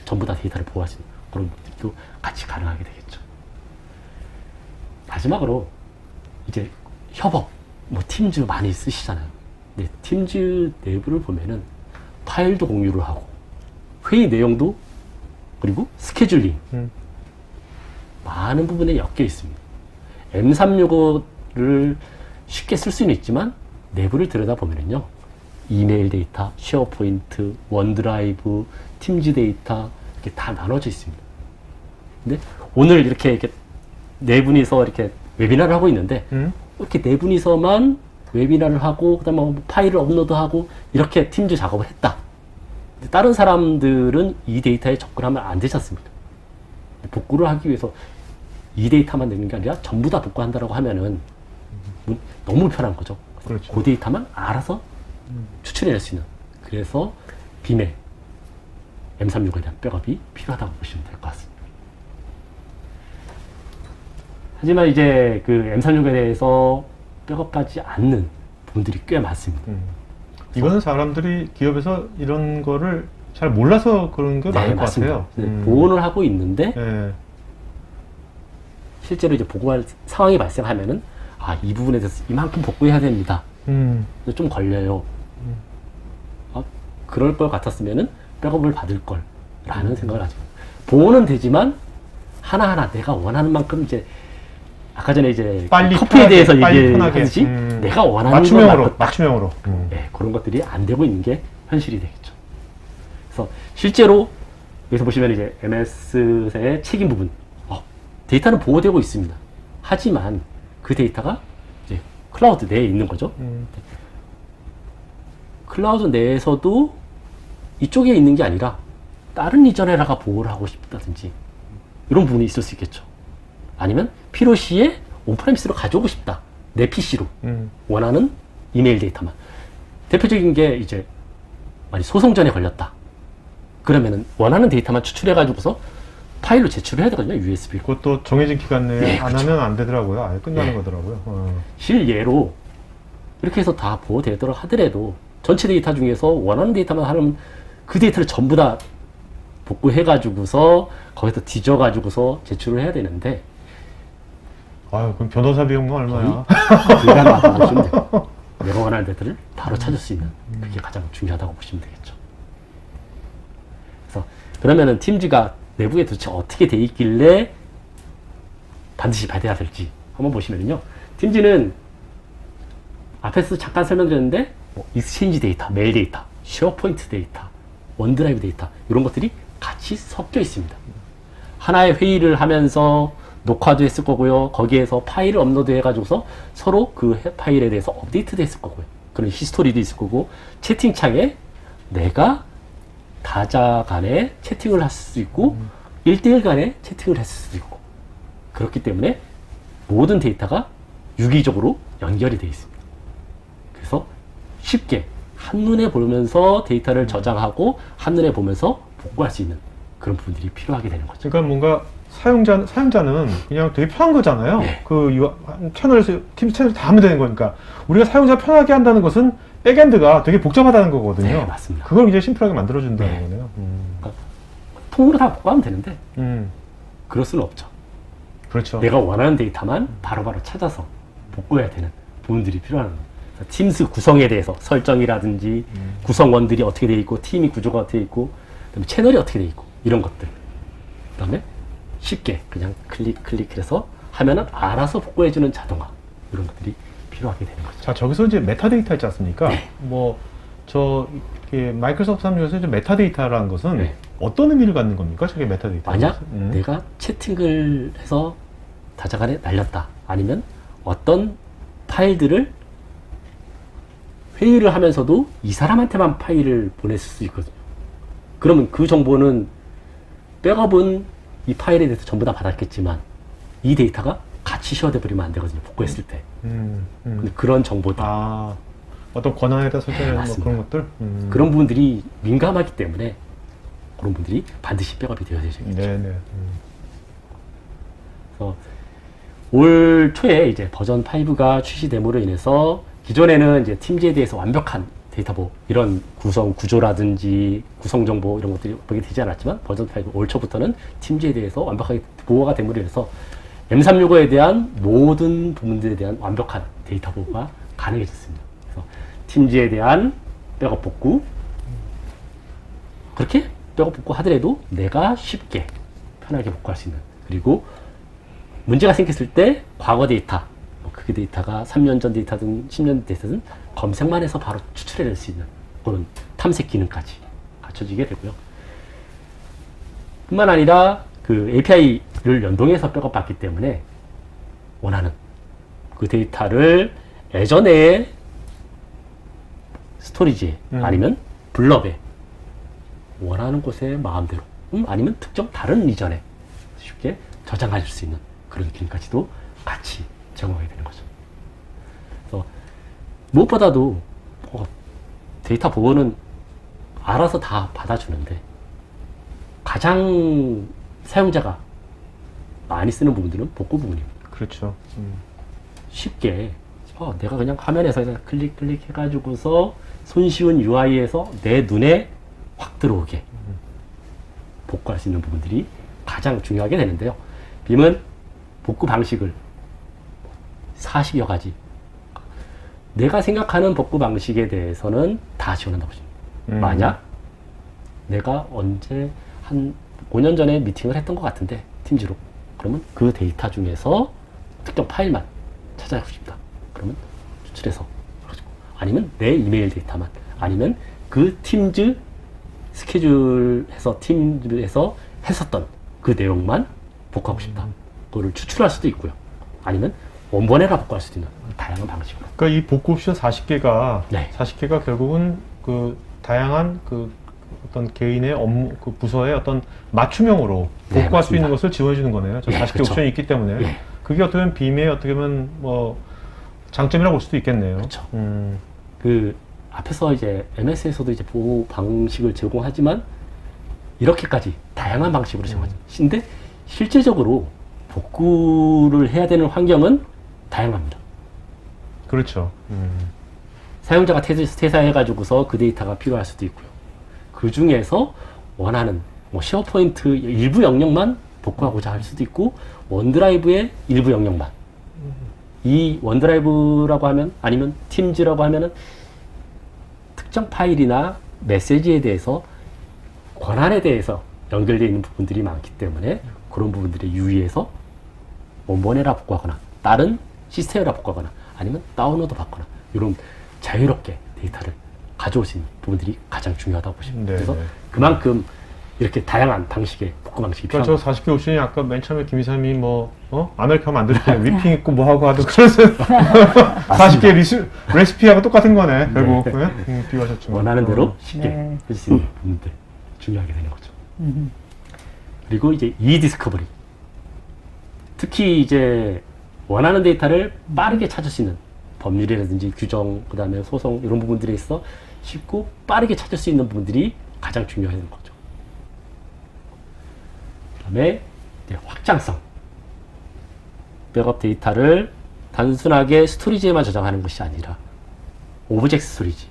전부 다 데이터를 보호할 수 있는 그런 것들도 같이 가능하게 되겠죠. 마지막으로 이제 협업, 뭐 팀즈 많이 쓰시잖아요. 근데 팀즈 내부를 보면은 파일도 공유를 하고 회의 내용도 그리고 스케줄링 많은 부분에 엮여 있습니다. M365를 쉽게 쓸 수는 있지만 내부를 들여다보면요. 이메일 데이터, 쉐어포인트, 원드라이브, 팀즈 데이터 이렇게 다 나눠져 있습니다. 근데 오늘 이렇게 네 분이서 이렇게 웨비나를 하고 있는데 이렇게 네 분이서만 웨비나를 하고 그다음에 뭐 파일을 업로드하고 이렇게 팀즈 작업을 했다. 근데 다른 사람들은 이 데이터에 접근하면 안 되지 않습니까? 복구를 하기 위해서 이 데이터만 내는 게 아니라 전부 다 복구한다라고 하면은 너무 편한 거죠. 그렇죠. 그 데이터만 알아서 추출해낼 수 있는. 그래서 빔의 M365에 대한 백업이 필요하다고 보시면 될 것 같습니다. 하지만 이제 그 M365에 대해서 백업하지 않는 분들이 꽤 많습니다. 이거는 사람들이 기업에서 이런 거를 잘 몰라서 그런 게 많을 것 같아요. 네, 보온을 하고 있는데 네. 실제로 이제 보고할 상황이 발생하면은 이 부분에 대해서 이만큼 복구해야 됩니다. 근데 좀 걸려요. 그럴 것 같았으면은 백업을 받을 걸라는 생각을 하죠. 보온은 되지만 하나하나 내가 원하는 만큼 이제 아까 전에 이제 빨리 커피에 편하게, 대해서 빨리 편하게. 얘기하듯이 내가 원하는 맞춤형으로. 네, 그런 것들이 안 되고 있는 게 현실이 되겠죠. 그래서 실제로 여기서 보시면 이제 MS의 책임 부분, 데이터는 보호되고 있습니다. 하지만 그 데이터가 이제 클라우드 내에 있는 거죠. 클라우드 내에서도 이쪽에 있는 게 아니라 다른 이전에다가 보호를 하고 싶다든지 이런 부분이 있을 수 있겠죠. 아니면 필요시에 온프레미스로 가져오고 싶다. 내 PC로 원하는 이메일 데이터만. 대표적인 게 이제 만약 소송전에 걸렸다. 그러면은 원하는 데이터만 추출해가지고서 파일로 제출을 해야 되거든요. USB로. 그것도 정해진 기간 내에 네, 안 그렇죠. 하면 안 되더라고요. 아예 끝나는 네. 거더라고요. 실예로 이렇게 해서 다 보호되도록 하더라도 전체 데이터 중에서 원하는 데이터만 하면 그 데이터를 전부 다 복구해가지고서 거기서 뒤져가지고서 제출을 해야 되는데 그럼 변호사 비용은 얼마야? 불가능하다고 보시면 돼요. 내가 원하는 데이터를 바로 찾을 수 있는 그게 가장 중요하다고 보시면 되겠죠. 그래서 그러면은 팀즈가 내부에 도대체 어떻게 돼 있길래 반드시 받아야 될지 한번 보시면요. 팀즈는 앞에서 잠깐 설명드렸는데 익스체인지 데이터, 메일 데이터, 쉐어포인트 데이터, 원드라이브 데이터 이런 것들이 같이 섞여 있습니다. 하나의 회의를 하면서 녹화도 했을 거고요. 거기에서 파일을 업로드 해가지고서 서로 그 파일에 대해서 업데이트도 했을 거고요. 그런 히스토리도 있을 거고 채팅창에 내가 다자 간에 채팅을 할 수도 있고 1대1 간에 채팅을 했을 수도 있고 그렇기 때문에 모든 데이터가 유기적으로 연결이 되어 있습니다. 그래서 쉽게 한눈에 보면서 데이터를 저장하고 한눈에 보면서 복구할 수 있는 그런 부분들이 필요하게 되는 거죠. 그러니까 뭔가 사용자는 그냥 되게 편한 거잖아요. 네. 채널에서 팀 채널 다 하면 되는 거니까 우리가 사용자 편하게 한다는 것은 백엔드가 되게 복잡하다는 거거든요. 네, 맞습니다. 그걸 이제 심플하게 만들어준다는 네. 거네요. 통으로 다 복구하면 되는데 음. 그럴 수는 없죠. 그렇죠. 내가 원하는 데이터만 바로바로 찾아서 복구해야 되는 부분들이 필요한 거예요. 팀스 구성에 대해서 설정이라든지 구성원들이 어떻게 되어 있고 팀이 구조가 어떻게 되어 있고 그다음에 채널이 어떻게 되어 있고 이런 것들 그다음에 쉽게 그냥 클릭해서 하면은 알아서 복구해주는 자동화 이런 것들이 필요하게 되는 거죠. 자, 저기서 이제 메타데이터 있지 않습니까? 네. 이렇게 마이크로소프트 365에서 이제 메타데이터라는 것은 네. 어떤 의미를 갖는 겁니까? 저게 메타데이터. 만약 내가 채팅을 해서 다자간에 날렸다 아니면 어떤 파일들을 회의를 하면서도 이 사람한테만 파일을 보냈을 수 있거든요. 그러면 그 정보는 백업은 이 파일에 대해서 전부 다 받았겠지만 이 데이터가 같이 쉐어돼 버리면 안 되거든요. 복구했을 때. 근데 그런 정보들, 어떤 권한에다 설정하는 뭐 맞습니다. 그런 것들. 그런 부분들이 민감하기 때문에 그런 분들이 반드시 백업이 되어야 되죠. 네네. 그래서 올 초에 이제 버전 5가 출시됨으로 인해서 기존에는 이제 팀즈에 대해서 완벽한 데이터 보호, 이런 구성 구조라든지 구성 정보 이런 것들이 보게 되지 않았지만 버전 5 올 초부터는 팀즈에 대해서 완벽하게 보호가 됨으로 인해서 M365에 대한 모든 부분들에 대한 완벽한 데이터 보호가 가능해졌습니다. 그래서 팀즈에 대한 백업 복구, 그렇게 백업 복구 하더라도 내가 쉽게 편하게 복구할 수 있는, 그리고 문제가 생겼을 때 과거 데이터, 그 데이터가 3년 전 데이터든 10년 데이터든 검색만 해서 바로 추출해낼 수 있는 그런 탐색 기능까지 갖춰지게 되고요. 뿐만 아니라 그 API를 연동해서 백업받기 때문에 원하는 그 데이터를 예전에 스토리지에 아니면 블럽에 원하는 곳에 마음대로 아니면 특정 다른 리전에 쉽게 저장할 수 있는 그런 기능까지도 같이 제공하게 되는 거죠. 그래서 무엇보다도 데이터 보호는 알아서 다 받아주는데 가장 사용자가 많이 쓰는 부분들은 복구 부분입니다. 그렇죠. 쉽게 내가 그냥 화면에서 클릭 해가지고서 손쉬운 UI에서 내 눈에 확 들어오게 복구할 수 있는 부분들이 가장 중요하게 되는데요. 빔은 복구 방식을 40여 가지, 내가 생각하는 복구 방식에 대해서는 다 지원한다고 보십니다. 만약 내가 언제 한 5년 전에 미팅을 했던 것 같은데 팀즈로, 그러면 그 데이터 중에서 특정 파일만 찾아보고 싶다. 그러면 추출해서, 아니면 내 이메일 데이터만, 아니면 그 팀즈 스케줄해서 팀즈에서 했었던 그 내용만 복구하고 싶다. 그거를 추출할 수도 있고요. 아니면 원본에라 복구할 수도 있는 다양한 방식으로. 그러니까 이 복구 옵션 40개가 네. 40개가 결국은 그 다양한 그 어떤 개인의 업무 그 부서의 어떤 맞춤형으로 네, 복구할 수 있는 맞습니다. 것을 지원해 주는 거네요. 저 예, 40개 그렇죠. 옵션이 있기 때문에 예. 그게 어떻게 보면 빔의 어떻게 보면 뭐 장점이라고 볼 수도 있겠네요. 그렇죠. 그 앞에서 이제 MS에서도 이제 보호 방식을 제공하지만 이렇게까지 다양한 방식으로 제공하죠. 근데 실제적으로 복구를 해야 되는 환경은 다양합니다. 그렇죠. 사용자가 퇴사해가지고서 그 데이터가 필요할 수도 있고요. 그 중에서 원하는 뭐 쉐어포인트 일부 영역만 복구하고자 할 수도 있고, 원드라이브의 일부 영역만. 이 원드라이브라고 하면, 아니면 팀즈라고 하면은 특정 파일이나 메시지에 대해서 권한에 대해서 연결되어 있는 부분들이 많기 때문에 그런 부분들에 유의해서 원본에라 복구하거나 다른 시스템에라 복구하거나 아니면 다운로드 받거나 이런 자유롭게 데이터를 가져올 수 있는 부분들이 가장 중요하다고 보시면 돼요. 네, 그래서 네. 그만큼 이렇게 다양한 방식의 복구 방식이 그러니까 필요합니다. 저 40개 옵션이 아까 맨 처음에 김 이사님이 뭐 아메리카노 만들 때 위핑 있고 뭐 하고 하도 그래서 40개 레시피하고 똑같은 거네 결국. 네? 비교하셨지만 원하는 대로 쉽게 네. 해줄 수 있는 부분들 중요하게 되는 거죠. 그리고 이제 e-디스커버리, 특히 이제 원하는 데이터를 빠르게 찾을 수 있는 법률이라든지 규정, 그 다음에 소송 이런 부분들에 있어 쉽고 빠르게 찾을 수 있는 부분들이 가장 중요한 거죠. 그 다음에 확장성, 백업 데이터를 단순하게 스토리지에만 저장하는 것이 아니라 오브젝트 스토리지,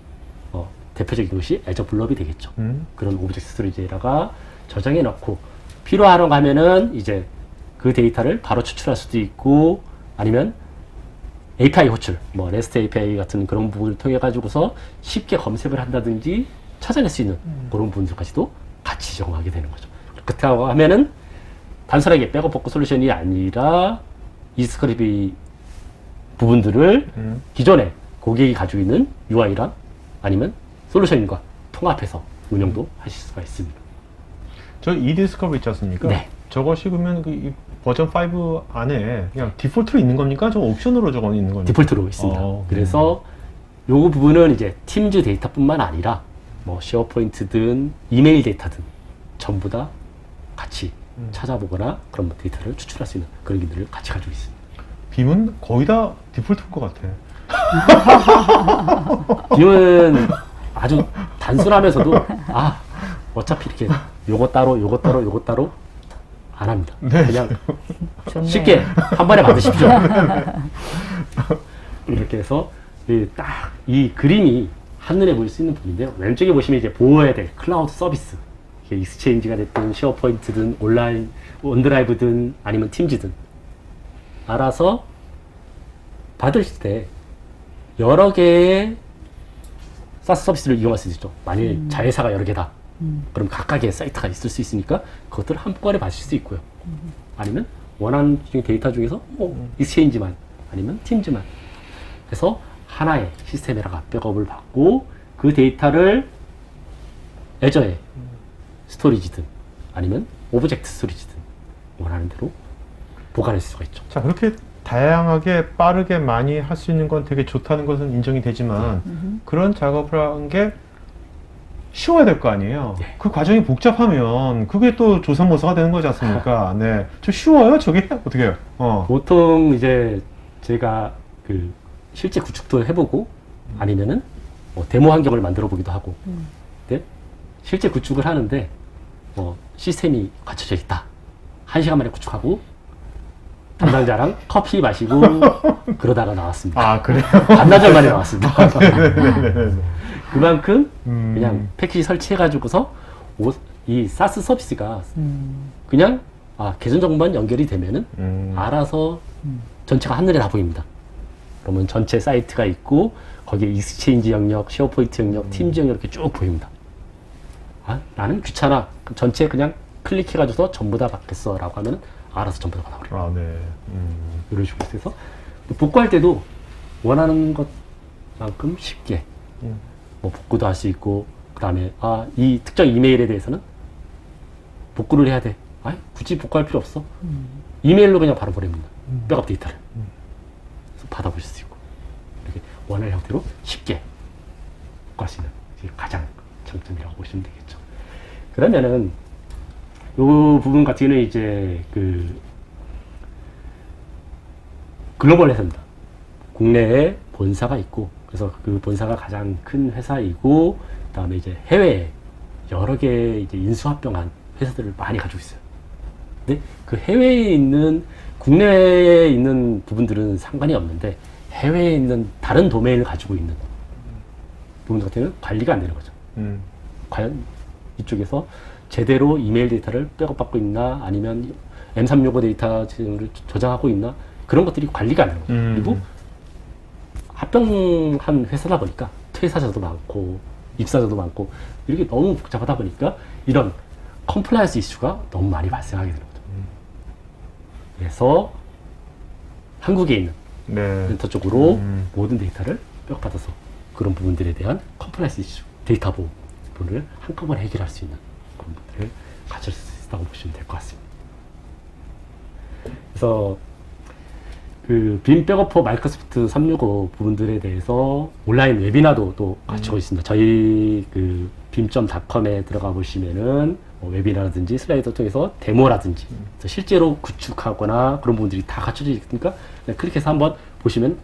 대표적인 것이 애저 블럽이 되겠죠. 그런 오브젝트 스토리지에다가 저장해 놓고 필요하다고 하면은 이제 그 데이터를 바로 추출할 수도 있고, 아니면 API 호출, 뭐 REST API 같은 그런 부분을 통해 가지고서 쉽게 검색을 한다든지 찾아낼 수 있는 그런 부분들까지도 같이 제공하게 되는 거죠. 그렇다고 하면은 단순하게 백업 복구 솔루션이 아니라 이스크립이 부분들을 기존에 고객이 가지고 있는 UI랑 아니면 솔루션과 통합해서 운영도 하실 수가 있습니다. 저 eDiscovery 있지 않습니까? 네. 저것이 그러면 이 버전 5 안에 그냥 디폴트로 있는 겁니까? 저 옵션으로 저거 있는 겁니까? 디폴트로 있습니다. 어, 그래서 요 부분은 이제 팀즈 데이터뿐만 아니라 뭐 쉐어포인트든 이메일 데이터든 전부 다 같이 찾아보거나 그런 데이터를 추출할 수 있는 그런 기능을 같이 가지고 있습니다. 빔은 거의 다 디폴트인 것 같아. 빔은 아주 단순하면서도 어차피 이렇게 요거 따로 요거 따로 요거 따로 안 합니다. 네. 그냥 좋네요. 쉽게 한 번에 만드십시오. 이렇게 해서 딱 이 그림이 한눈에 보일 수 있는 부분인데요. 왼쪽에 보시면 이제 보호해야 될 클라우드 서비스, 이게 익스체인지가 됐든 쉐어포인트든 온라인 원드라이브든 아니면 팀즈든 알아서 받으실 때 여러 개의 사스 서비스를 이용할 수 있죠. 만일 자회사가 여러 개다. 그럼 각각의 사이트가 있을 수 있으니까 그것들을 한꺼번에 받으실 수 있고요. 아니면 원하는 데이터 중에서 익스체인지만 아니면 팀즈만 해서 하나의 시스템에다가 백업을 받고 그 데이터를 애저에 스토리지든 아니면 오브젝트 스토리지든 원하는 대로 보관할 수가 있죠. 자, 그렇게 다양하게 빠르게 많이 할 수 있는 건 되게 좋다는 것은 인정이 되지만 그런 작업을 하는 게 쉬워야 될 거 아니에요. 네. 그 과정이 복잡하면 그게 또 조삼모사가 되는 거지 않습니까? 네. 저 쉬워요, 저게? 어떻게 해요? 보통 이제 제가 그 실제 구축도 해보고 아니면은 뭐 데모 환경을 만들어 보기도 하고 근데 실제 구축을 하는데 시스템이 갖춰져 있다. 1시간 만에 구축하고 담당자랑 커피 마시고 그러다가 나왔습니다. 아, 그래요? 반나절 만에 나왔습니다. 네네네. 그만큼 그냥 패키지 설치해가지고서 이 사스 서비스가 그냥 계정 정보만 연결이 되면은 알아서 전체가 한눈에 다 보입니다. 그러면 전체 사이트가 있고 거기에 익스체인지 영역, 쉐어포인트 영역, 팀즈 영역 이렇게 쭉 보입니다. 나는 귀찮아. 그럼 전체 그냥 클릭해가지고서 전부 다 받겠어 라고 하면 알아서 전부 다 받아버려요. 아, 네. 이런 식으로 해서 복구할 때도 원하는 것만큼 쉽게 뭐 복구도 할 수 있고 그 다음에 이 특정 이메일에 대해서는 복구를 해야 돼. 굳이 복구할 필요 없어. 이메일로 그냥 바로 보냅니다. 백업 데이터를. 그래서 받아보실 수 있고 이렇게 원하는 형태로 쉽게 복구할 수 있는 게 가장 장점이라고 보시면 되겠죠. 그러면은 이 부분 같은 경우는 이제 그 글로벌 회사입니다. 국내에 본사가 있고 그래서 그 본사가 가장 큰 회사이고 그다음에 이제 해외에 여러 개 이제 인수합병한 회사들을 많이 가지고 있어요. 근데 그 해외에 있는 국내에 있는 부분들은 상관이 없는데 해외에 있는 다른 도메인을 가지고 있는 부분들 같은 경우는 관리가 안 되는 거죠. 과연 이쪽에서 제대로 이메일 데이터를 백업받고 있나 아니면 M365 데이터를 저장하고 있나 그런 것들이 관리가 안 되는 거죠. 그리고 합병한 회사다 보니까 퇴사자도 많고 입사자도 많고 이렇게 너무 복잡하다 보니까 이런 컴플라이언스 이슈가 너무 많이 발생하게 되는 거죠. 그래서 한국에 있는 네. 센터 쪽으로 모든 데이터를 백업받아서 그런 부분들에 대한 컴플라이언스 이슈, 데이터 보호 부분을 한꺼번에 해결할 수 있는 그런 부분들을 가질 수 있다고 보시면 될 것 같습니다. 그래서 그 빔 백업 포 마이크로소프트 365 부분들에 대해서 온라인 웨비나도 또 갖추고 있습니다. 저희 그 빔.com에 들어가 보시면은 뭐 웨비나라든지 슬라이드 통해서 데모라든지 그래서 실제로 구축하거나 그런 부분들이 다 갖춰져 있으니까 클릭해서 한번 보시면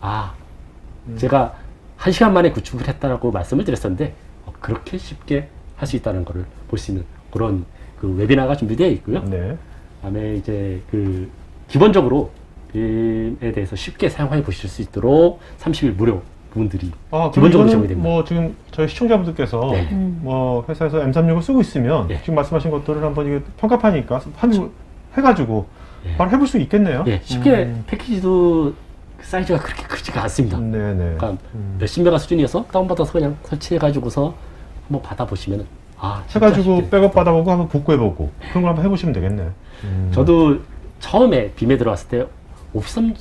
제가 1시간 만에 구축을 했다라고 말씀을 드렸었는데 그렇게 쉽게 할 수 있다는 것을 볼 수 있는 그런 그 웨비나가 준비되어 있고요. 네. 그다음에 이제 그 기본적으로 빔에 대해서 쉽게 사용해 보실 수 있도록 30일 무료 부분들이 기본적으로 제공이 됩니다. 뭐 지금 저희 시청자분들께서 네. 뭐 회사에서 M365 쓰고 있으면 네. 지금 말씀하신 것들을 한번 이게 평가파니까 한 해가지고 네. 바로 해볼 수 있겠네요. 예, 쉽게 패키지도 사이즈가 그렇게 크지가 않습니다. 네네. 그러니까 몇십 메가 수준이어서 다운받아서 그냥 설치해가지고서 한번 받아보시면 진짜 해가지고 쉽게. 백업 받아보고 한번 복구해보고 그런 걸 한번 해보시면 되겠네. 저도 처음에 빔에 들어왔을 때 오피스 3,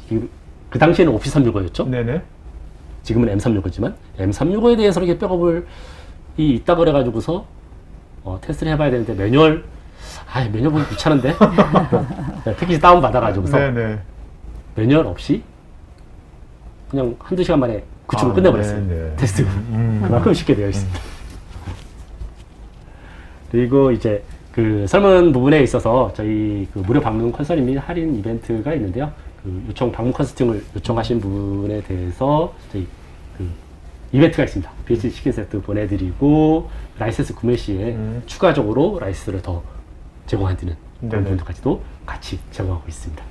그 당시에는 오피스 365였죠. 네네. 지금은 M365지만 M365에 대해서 이렇게 백업을 있다 그래가지고서 테스트를 해봐야 되는데 매뉴얼 보기 귀찮은데 패키지 다운 받아가지고서 네네. 매뉴얼 없이 그냥 한두 시간 만에 구축을 끝내버렸어요. 네. 테스트가. 그만큼 쉽게 되어 있습니다. 그리고 이제 그 설문 부분에 있어서 저희 그 무료 방문 컨설팅 및 할인 이벤트가 있는데요. 그 요청 방문 컨설팅을 요청하신 부분에 대해서 저희 그 이벤트가 있습니다. BH 치킨 세트 보내드리고 라이센스 구매 시에 추가적으로 라이센스를 더 제공해드리는 그런 네네. 부분까지도 같이 제공하고 있습니다.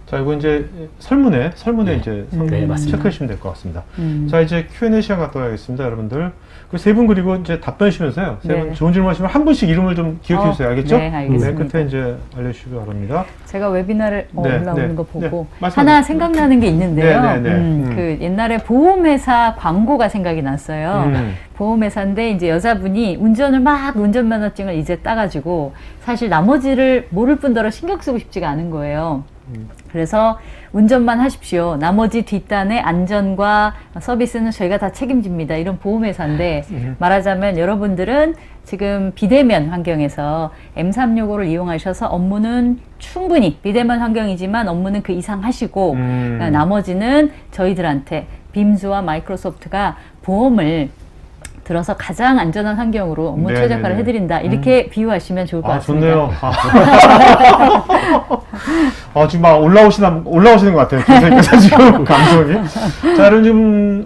자, 이거 이제 설문에 네. 이제 네, 맞습니다. 체크해 주시면 될 것 같습니다. 자, 이제 Q&A 시간 갖도록 하겠습니다, 여러분들. 그 세 분 그리고 이제 답변 주시면서요. 세 분 네. 좋은 질문 하시면 한 분씩 이름을 좀 기억해 주세요. 알겠죠? 네, 알겠습니다. 끝에 이제 알려주시기 바랍니다. 제가 웨비나를 네, 올라오는 네, 거 보고 네, 말씀하세요. 하나 생각나는 게 있는데요. 네, 네, 네. 그 옛날에 보험회사 광고가 생각이 났어요. 보험회사인데 이제 여자분이 운전을 막 운전면허증을 이제 따가지고 사실 나머지를 모를 뿐더러 신경 쓰고 싶지가 않은 거예요. 그래서 운전만 하십시오. 나머지 뒷단의 안전과 서비스는 저희가 다 책임집니다. 이런 보험회사인데 말하자면 여러분들은 지금 비대면 환경에서 M365를 이용하셔서 업무는 충분히 비대면 환경이지만 업무는 그 이상 하시고 나머지는 저희들한테 빔즈와 마이크로소프트가 보험을 들어서 가장 안전한 환경으로 업무 네네네. 최적화를 해드린다. 이렇게 비유하시면 좋을 것 아, 같습니다. 좋네요. 지금 막 올라오시는 것 같아요. 선생님께서 지금 감성이. 자, 여러분 지금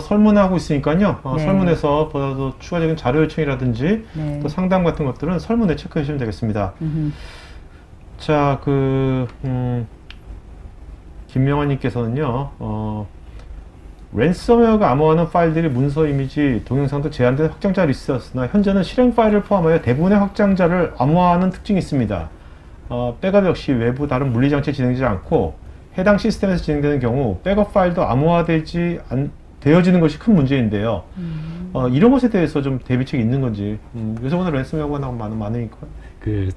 설문하고 있으니까요. 네. 설문에서 보다도 추가적인 자료 요청이라든지 네. 또 상담 같은 것들은 설문에 체크해 주시면 되겠습니다. 자, 김명환님께서는요. 랜섬웨어가 암호화하는 파일들이 문서, 이미지, 동영상도 제한된 확장자 리스트였으나 현재는 실행 파일을 포함하여 대부분의 확장자를 암호화하는 특징이 있습니다. 백업 역시 외부 다른 물리장치에 진행되지 않고 해당 시스템에서 진행되는 경우 백업 파일도 되어지는 것이 큰 문제인데요. 이런 것에 대해서 좀 대비책이 있는 건지 요새 오늘 랜섬웨어가 많으니까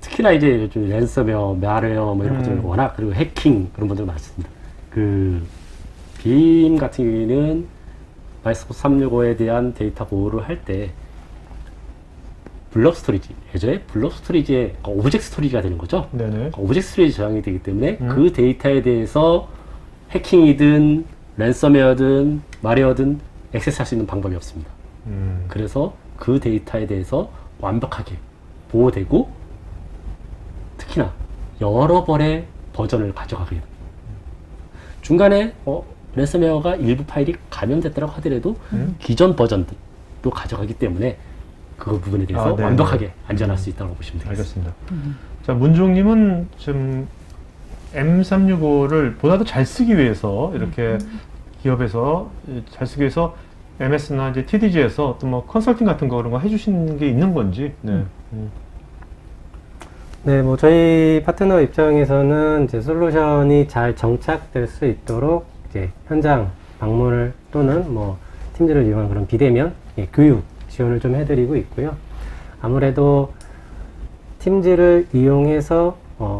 특히나 이제 요즘 랜섬웨어, 말웨어 뭐 이런 것들 워낙 그리고 해킹 그런 분들 많습니다. 빔 같은 경우에는 마이크로소프트 365에 대한 데이터 보호를 할 때 블록 스토리지, 예전에 블록 스토리지의 오브젝트 스토리지가 되는 거죠. 네네. 오브젝트 스토리지 저장이 되기 때문에 그 데이터에 대해서 해킹이든 랜섬웨어든 말웨어든 액세스할 수 있는 방법이 없습니다. 그래서 그 데이터에 대해서 완벽하게 보호되고 특히나 여러 번의 버전을 가져가게 됩니다. 중간에 랜섬웨어가 일부 파일이 감염됐다고 하더라도 기존 버전도 가져가기 때문에 그 부분에 대해서 완벽하게 안전할 수 있다고 보시면 되겠습니다. 알겠습니다. 자, 문종님은 지금 M365를 보다 더 잘 쓰기 위해서 이렇게 기업에서 잘 쓰기 위해서 MS나 이제 TDG에서 또 뭐 컨설팅 같은 거 그런 거 해주신 게 있는 건지. 네. 네, 뭐 저희 파트너 입장에서는 이제 솔루션이 잘 정착될 수 있도록 이제 현장 방문을 또는 뭐 팀즈를 이용한 그런 비대면 교육 지원을 좀 해드리고 있고요. 아무래도 팀즈를 이용해서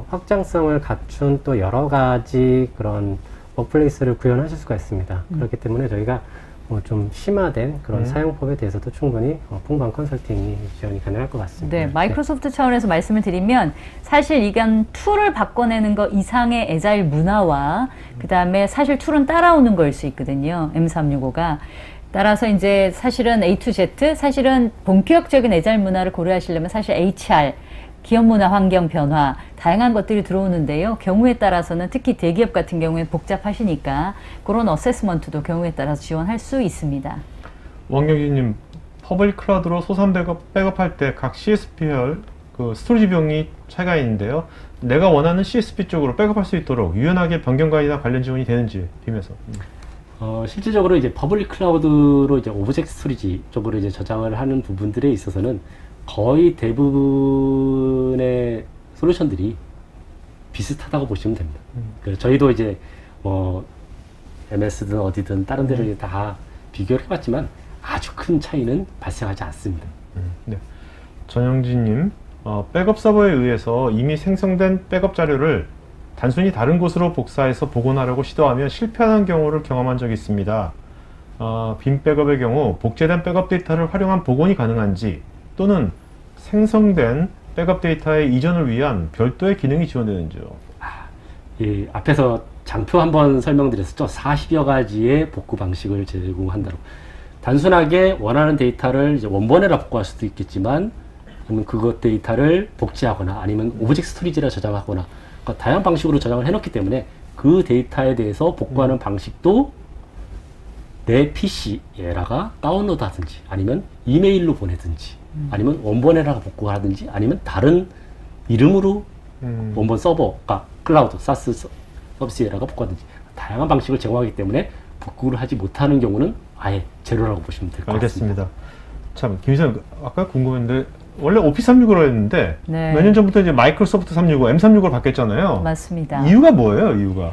확장성을 갖춘 또 여러 가지 그런 워크플레이스를 구현하실 수가 있습니다. 그렇기 때문에 저희가 뭐 좀 심화된 그런 사용법에 대해서도 충분히 풍부한 컨설팅이 지원이 가능할 것 같습니다. 네, 마이크로소프트 차원에서 말씀을 드리면 사실 이건 툴을 바꿔내는 것 이상의 애자일 문화와 그 다음에 사실 툴은 따라오는 거일 수 있거든요. M365가. 따라서 이제 사실은 A to Z, 사실은 본격적인 애자일 문화를 고려하시려면 사실 HR, 기업 문화 환경 변화, 다양한 것들이 들어오는데요. 경우에 따라서는 특히 대기업 같은 경우에 복잡하시니까 그런 어세스먼트도 경우에 따라서 지원할 수 있습니다. 왕영기님, 퍼블릭 클라우드로 소산 백업할 때 각 CSP별 스토리지 비용이 차이가 있는데요. 내가 원하는 CSP 쪽으로 백업할 수 있도록 유연하게 변경 가이드나 관련 지원이 되는지 빔에서. 실질적으로 이제 퍼블릭 클라우드로 이제 오브젝트 스토리지 쪽으로 이제 저장을 하는 부분들에 있어서는 거의 대부분의 솔루션들이 비슷하다고 보시면 됩니다. 그래서 저희도 이제 뭐 MS든 어디든 다른 데를 다 비교를 해봤지만 아주 큰 차이는 발생하지 않습니다. 네. 전영진님, 백업 서버에 의해서 이미 생성된 백업 자료를 단순히 다른 곳으로 복사해서 복원하려고 시도하면 실패하는 경우를 경험한 적이 있습니다. 빔 백업의 경우 복제된 백업 데이터를 활용한 복원이 가능한지 또는 생성된 백업 데이터의 이전을 위한 별도의 기능이 지원되는지요. 앞에서 장표 한번 설명드렸었죠. 40여 가지의 복구 방식을 제공한다고. 단순하게 원하는 데이터를 이제 원본에다 복구할 수도 있겠지만, 아니면 그것 데이터를 복제하거나 아니면 오브젝트 스토리지라 저장하거나, 그러니까 다양한 방식으로 저장을 해놓기 때문에 그 데이터에 대해서 복구하는 방식도 내 PC에다가 다운로드하든지 아니면 이메일로 보내든지 아니면 원본에다가 복구하든지 아니면 다른 이름으로 원본 서버가 클라우드, 사스 서비스에다가 복구하든지 다양한 방식을 제공하기 때문에 복구를 하지 못하는 경우는 아예 제로라고 보시면 될 것 같습니다. 알겠습니다. 참, 김 기자님, 아까 궁금했는데, 원래 오피스 365로 했는데, 네. 몇 년 전부터 이제 마이크로소프트 365, M365로 바뀌었잖아요. 맞습니다. 이유가 뭐예요, 이유가?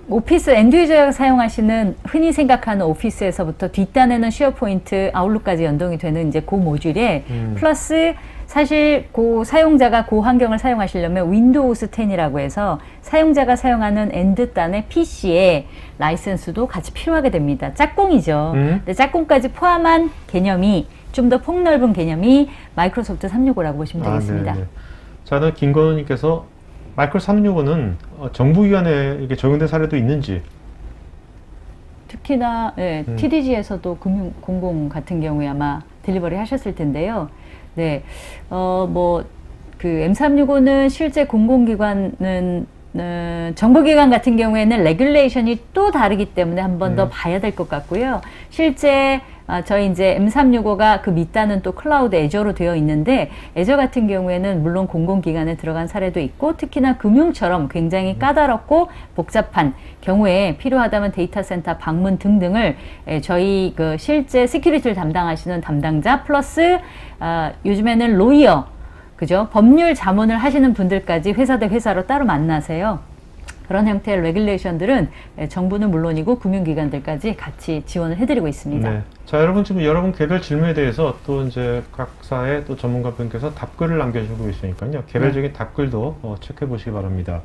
오피스 엔드유저가 사용하시는 흔히 생각하는 오피스에서부터 뒷단에는 쉐어포인트, 아웃룩까지 연동이 되는 이제 그 모듈에 플러스 사실 그 사용자가 그 환경을 사용하시려면 윈도우스 10이라고 해서 사용자가 사용하는 엔드단의 PC에 라이센스도 같이 필요하게 됩니다. 짝꿍이죠. 근데 짝꿍까지 포함한 개념이 좀 더 폭넓은 개념이 마이크로소프트 365라고 보시면 되겠습니다. 네네. 자, 김건우님께서 마이크로 365는 정부기관에 이게 적용된 사례도 있는지. 특히나 TDG에서도 금융 공공 같은 경우에 아마 딜리버리 하셨을 텐데요. 네, 그 M365는 실제 공공기관은 정부기관 같은 경우에는 레귤레이션이 또 다르기 때문에 한 번 더 봐야 될 것 같고요. 실제 저희 이제 M365가 그 밑단은 또 클라우드 애저로 되어 있는데 애저 같은 경우에는 물론 공공기관에 들어간 사례도 있고 특히나 금융처럼 굉장히 까다롭고 복잡한 경우에 필요하다면 데이터 센터 방문 등등을 저희 그 실제 시큐리티를 담당하시는 담당자 플러스 요즘에는 로이어 그죠? 법률 자문을 하시는 분들까지 회사 대 회사로 따로 만나세요. 그런 형태의 레귤레이션들은 정부는 물론이고 금융기관들까지 같이 지원을 해드리고 있습니다. 네. 자, 여러분 지금 여러분 개별 질문에 대해서 또 이제 각사의 또 전문가분께서 답글을 남겨주고 계시니까요. 개별적인 답글도 체크해 보시기 바랍니다.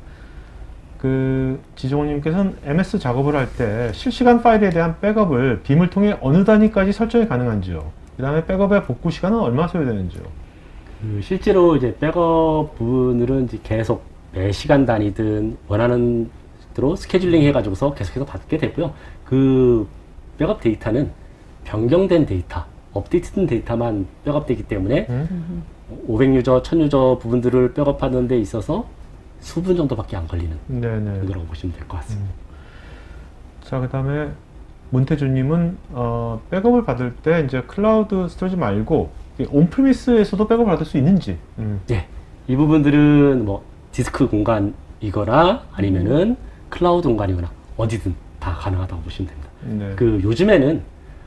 그 지종호님께서는 MS 작업을 할 때 실시간 파일에 대한 백업을 빔을 통해 어느 단위까지 설정이 가능한지요? 그 다음에 백업의 복구 시간은 얼마 소요되는지요? 실제로 이제 백업 부분들은 이제 계속 매 시간 단위든 원하는 대로 스케줄링 해가지고서 계속해서 받게 되고요. 그 백업 데이터는 변경된 데이터, 업데이트된 데이터만 백업되기 때문에 500유저, 1000유저 부분들을 백업하는 데 있어서 수분 정도밖에 안 걸리는 정도라고 보시면 될 것 같습니다. 자, 그 다음에 문태주님은 백업을 받을 때 이제 클라우드 스토리지 말고 온프리미스에서도 백업을 받을 수 있는지. 네, 이 부분들은 뭐 디스크 공간이거나 아니면은 클라우드 공간이거나 어디든 다 가능하다고 보시면 됩니다. 네. 그 요즘에는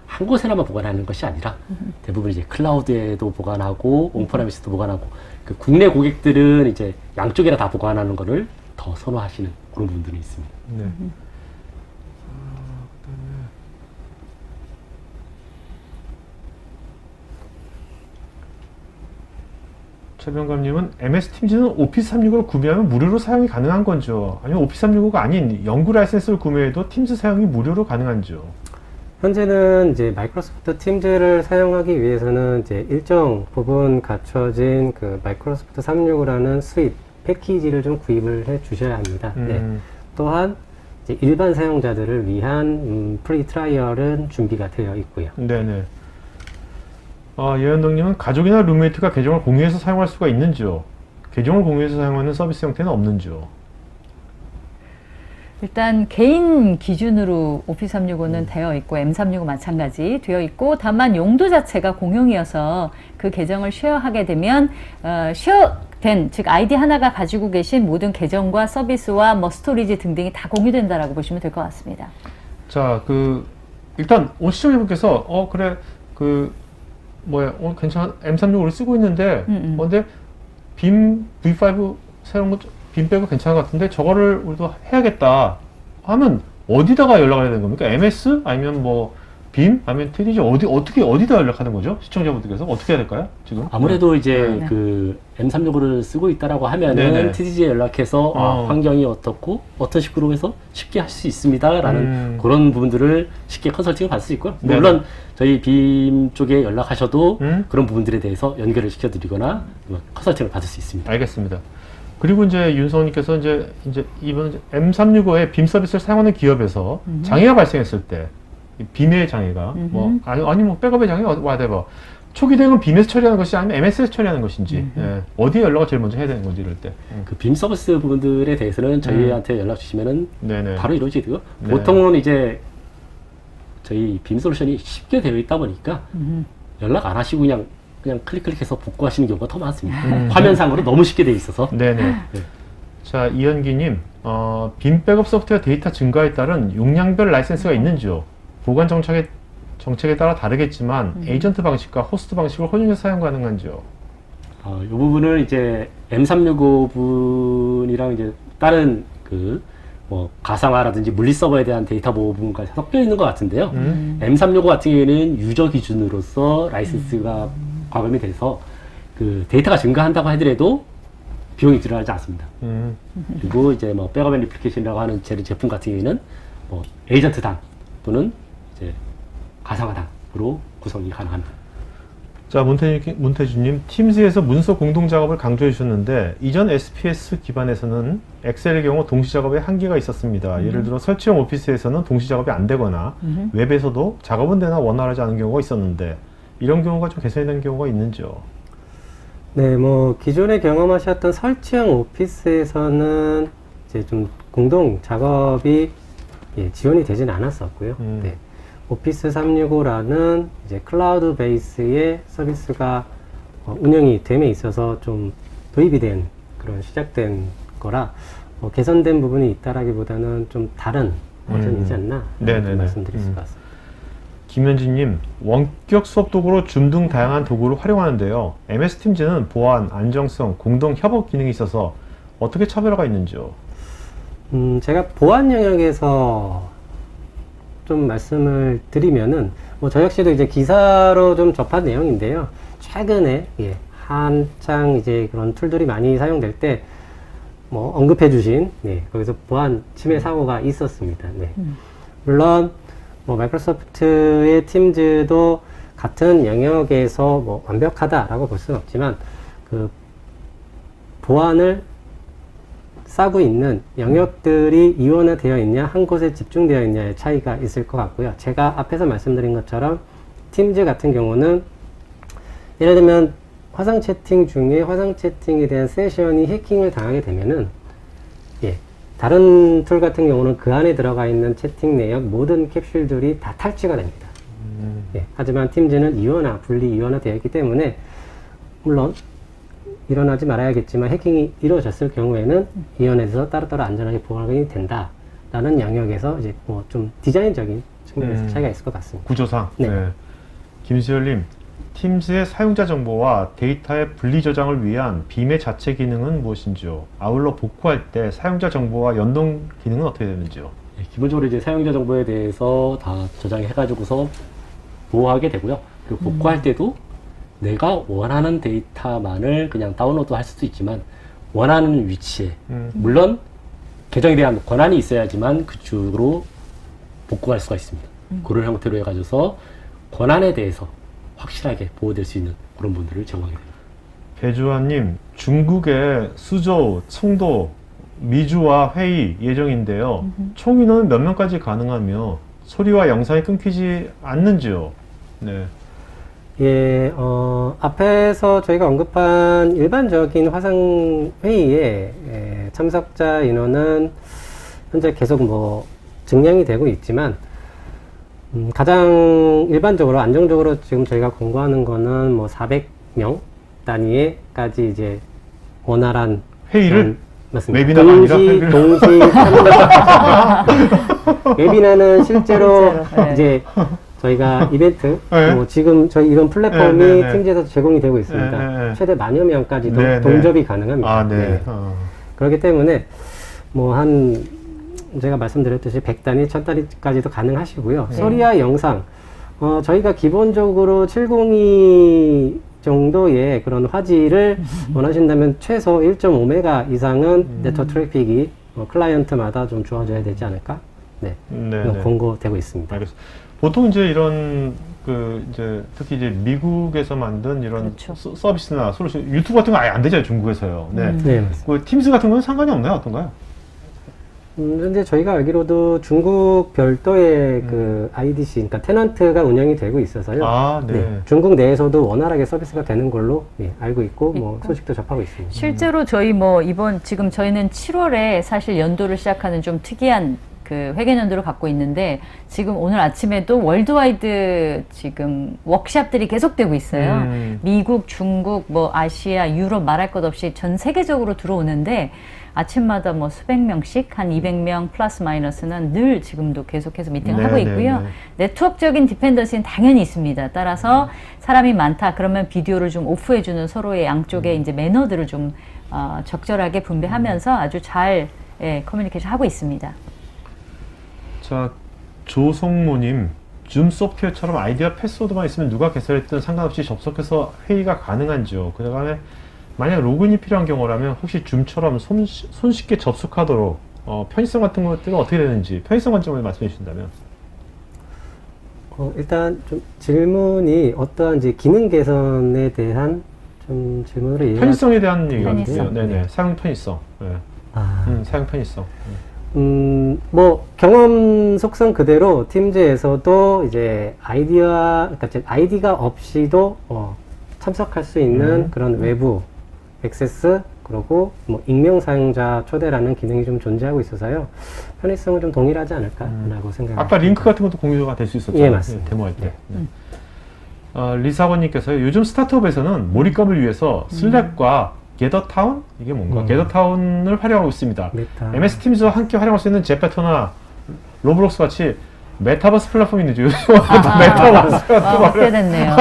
한 곳에나만 보관하는 것이 아니라 대부분 이제 클라우드에도 보관하고 온프리미스도 보관하고 그 국내 고객들은 이제 양쪽에다 다 보관하는 거를 더 선호하시는 그런 부분들이 있습니다. 네. 최병감님은 MS 팀즈는 오피스 365를 구매하면 무료로 사용이 가능한 건죠? 아니면 오피스 365가 아닌 연구 라이센스를 구매해도 팀즈 사용이 무료로 가능한지요? 현재는 이제 마이크로소프트 팀즈를 사용하기 위해서는 이제 일정 부분 갖춰진 그 마이크로소프트 365라는 수입 패키지를 좀 구입을 해 주셔야 합니다. 네. 또한 이제 일반 사용자들을 위한 프리 트라이얼은 준비가 되어 있고요. 네네. 예현동님은 가족이나 룸메이트가 계정을 공유해서 사용할 수가 있는지요? 계정을 공유해서 사용하는 서비스 형태는 없는지요? 일단 개인 기준으로 오피스 365는 되어 있고 M365 마찬가지 되어 있고 다만 용도 자체가 공용이어서 그 계정을 쉐어하게 되면 쉐어된 즉 아이디 하나가 가지고 계신 모든 계정과 서비스와 뭐 스토리지 등등이 다 공유된다라고 보시면 될 것 같습니다. 자, 일단 시청자분께서 그래 괜찮아 M365를 쓰고 있는데 근데 빔 V5 새로운 거 빔 빼고 괜찮은 것 같은데 저거를 우리도 해야겠다 하면 어디다가 연락을 해야 되는 겁니까? MS 아니면 뭐 빔 아니면 TDG 어디다 연락하는 거죠? 시청자분들께서 어떻게 해야 될까요? 지금 아무래도 이제 그 M365를 쓰고 있다라고 하면은 네네. TDG에 연락해서 환경이 어떻고 어떤 식으로 해서 쉽게 할 수 있습니다라는 그런 부분들을 쉽게 컨설팅을 받을 수 있고요. 물론 저희 빔 쪽에 연락하셔도 그런 부분들에 대해서 연결을 시켜드리거나 컨설팅을 받을 수 있습니다. 알겠습니다. 그리고 이제 윤성님께서 이제 이번 M365의 빔 서비스를 사용하는 기업에서 장애가 발생했을 때, 이 빔의 장애가, 뭐, 아니, 뭐, 백업의 장애, whatever. 초기 대응은 빔에서 처리하는 것이 아니면 MS에서 처리하는 것인지, 예. 어디에 연락을 제일 먼저 해야 되는 건지, 이럴 때. 그 빔 서비스 부분들에 대해서는 저희한테 연락 주시면은 네네. 바로 이루어지고요. 네. 보통은 이제 저희 빔 솔루션이 쉽게 되어 있다 보니까 연락 안 하시고 그냥 클릭해서 복구하시는 경우가 더 많습니다. 화면상으로 너무 쉽게 되어 있어서. 네네. 네. 자, 이현기님, 빔 백업 소프트웨어 데이터 증가에 따른 용량별 라이센스가 있는지요? 보관 정책에 따라 다르겠지만 에이전트 방식과 호스트 방식을 혼용해서 사용 가능한지요? 이 부분은 이제 M365 분이랑 이제 다른 뭐 가상화라든지 물리 서버에 대한 데이터 보호 부분과 섞여 있는 것 같은데요. M365 같은 경우에는 유저 기준으로서 라이센스가 과금이 돼서 그 데이터가 증가한다고 하더라도 비용이 들어가지 않습니다. 그리고 이제 뭐 백업 앤 리플리케이션이라고 하는 제품 같은 경우에는 뭐 에이전트당 또는 이제 가상화당으로 구성이 가능합니다. 자, 문태주님, 팀즈에서 문서 공동 작업을 강조해 주셨는데 이전 SPS 기반에서는 엑셀의 경우 동시 작업에 한계가 있었습니다. 예를 들어 설치형 오피스에서는 동시 작업이 안 되거나 웹에서도 작업은 되나 원활하지 않은 경우가 있었는데 이런 경우가 좀 개선이 된 경우가 있는지요? 네, 뭐 기존에 경험하셨던 설치형 오피스에서는 이제 좀 공동 작업이 지원이 되진 않았었고요. 네. 오피스 365라는 이제 클라우드 베이스의 서비스가 운영이 됨에 있어서 좀 도입이 된 그런 시작된 거라 개선된 부분이 있다라기보다는 좀 다른 버전이지 않나 네네네. 말씀드릴 수 같습니다. 김현진님, 원격 수업 도구로 줌 등 다양한 도구를 활용하는데요. MS 팀즈는 보안, 안정성, 공동 협업 기능이 있어서 어떻게 차별화가 있는지요? 제가 보안 영역에서 좀 말씀을 드리면은 저 역시도 이제 기사로 좀 접한 내용인데요. 최근에 한창 이제 그런 툴들이 많이 사용될 때 뭐 언급해 주신 거기서 보안 침해 사고가 있었습니다. 네. 물론 뭐 마이크로소프트의 팀즈도 같은 영역에서 뭐 완벽하다라고 볼 수는 없지만 그 보안을 싸고 있는 영역들이 이원화되어 있냐, 한 곳에 집중되어 있냐의 차이가 있을 것 같고요. 제가 앞에서 말씀드린 것처럼 팀즈 같은 경우는 예를 들면 화상 채팅 중에 화상 채팅에 대한 세션이 해킹을 당하게 되면은 다른 툴 같은 경우는 그 안에 들어가 있는 채팅 내역 모든 캡슐들이 다 탈취가 됩니다. 하지만 팀즈는 분리 이원화 되어 있기 때문에 물론 일어나지 말아야겠지만 해킹이 이루어졌을 경우에는 이원에서 따로따로 안전하게 보관이 된다라는 영역에서 이제 뭐 좀 디자인적인 측면에서 차이가 있을 것 같습니다. 구조상. 네. 김수열님, 팀즈의 사용자 정보와 데이터의 분리 저장을 위한 빔의 자체 기능은 무엇인지요? 아울러 복구할 때 사용자 정보와 연동 기능은 어떻게 되는지요? 기본적으로 이제 사용자 정보에 대해서 다 저장해가지고서 보호하게 되고요. 그리고 복구할 때도 내가 원하는 데이터만을 그냥 다운로드 할 수도 있지만 원하는 위치에 물론 계정에 대한 권한이 있어야지만 그쪽으로 복구할 수가 있습니다. 그런 형태로 해가지고서 권한에 대해서 확실하게 보호될 수 있는 그런 분들을 제공하게 됩니다. 배주환님, 중국의 수저우, 청도, 미주와 회의 예정인데요. 총 인원은 몇 명까지 가능하며 소리와 영상이 끊기지 않는지요? 네. 앞에서 저희가 언급한 일반적인 화상 회의에 참석자 인원은 현재 계속 뭐 증량이 되고 있지만 가장 일반적으로 안정적으로 지금 저희가 공고하는 거는 뭐 400명 단위에까지 이제 원활한 회의를 맞습니다. 웨비나가 아니라 회의를. 동시 웨비나는 실제로 네. 이제 저희가 이벤트, 네. 뭐 지금 저희 이런 플랫폼이 네, 네. 팀즈에서 제공이 되고 있습니다. 네, 네. 최대 10,000여 명까지도 네, 네. 동접이 가능합니다. 아, 네. 네. 그렇기 때문에 뭐 제가 말씀드렸듯이 100단위, 1000단위까지도 가능하시고요. 소리와 영상, 저희가 기본적으로 702 정도의 그런 화질을 원하신다면 최소 1.5메가 이상은 네트워크 트래픽이 클라이언트마다 좀 주어져야 되지 않을까? 네. 네, 네. 공고되고 있습니다. 알겠습니다. 보통 이제 이런 그 이제 특히 이제 미국에서 만든 이런 그렇죠. 서비스나 솔루션 유튜브 같은 거 아예 안 되잖아요, 중국에서요. 네. 네, 맞습니다. 그 팀스 같은 거는 상관이 없나요? 어떤가요? 현재 저희가 알기로도 중국 별도의 그 IDC, 그러니까 테넌트가 운영이 되고 있어서요. 아, 네. 네, 중국 내에서도 원활하게 서비스가 되는 걸로 알고 있고, 뭐 소식도 접하고 있습니다. 실제로 저희 뭐 지금 저희는 7월에 사실 연도를 시작하는 좀 특이한 그 회계 연도를 갖고 있는데 지금 오늘 아침에도 월드와이드 지금 워크샵들이 계속되고 있어요. 미국, 중국, 뭐 아시아, 유럽 말할 것 없이 전 세계적으로 들어오는데 아침마다 뭐 수백 명씩 한 200명 플러스 마이너스는 늘 지금도 계속해서 미팅을 하고 있고요. 네트워크적인 디펜던시는 당연히 있습니다. 따라서 사람이 많다 그러면 비디오를 좀 오프해주는 서로의 양쪽의 이제 매너들을 좀 적절하게 분배하면서 아주 잘 커뮤니케이션 하고 있습니다. 자, 조성모님, 줌 소프트웨어처럼 아이디와 패스워드만 있으면 누가 개설했든 상관없이 접속해서 회의가 가능한지요? 그 다음에 만약 로그인이 필요한 경우라면 혹시 줌처럼 손쉽게 접속하도록 편의성 같은 것들은 어떻게 되는지 편의성 관점을 말씀해 주신다면. 일단 좀 질문이 어떠한지 기능 개선에 대한 좀 질문으로 이해가 편의성에 대한 얘기가 편의성. 있어요. 네네. 사용 편의성. 네. 사용 편의성. 뭐 경험 속성 그대로 팀즈에서도 이제 그러니까 즉 아이디가 없이도 참석할 수 있는 그런 외부 액세스 그리고 뭐 익명 사용자 초대라는 기능이 좀 존재하고 있어서요. 편의성은 좀 동일하지 않을까라고 생각합니다. 아까 링크 같은 것도 공유가 될 수 있었죠. 예, 맞습니다. 데모할 때. 리사원님께서요. 요즘 스타트업에서는 몰입감을 위해서 슬랙과 게더타운? 이게 뭔가? 게더타운을 활용하고 있습니다. 메타. MS 팀즈와 함께 활용할 수 있는 제페토나 로블록스 같이 메타버스 플랫폼이 있는지 메타버스가 어떻게 됐네요.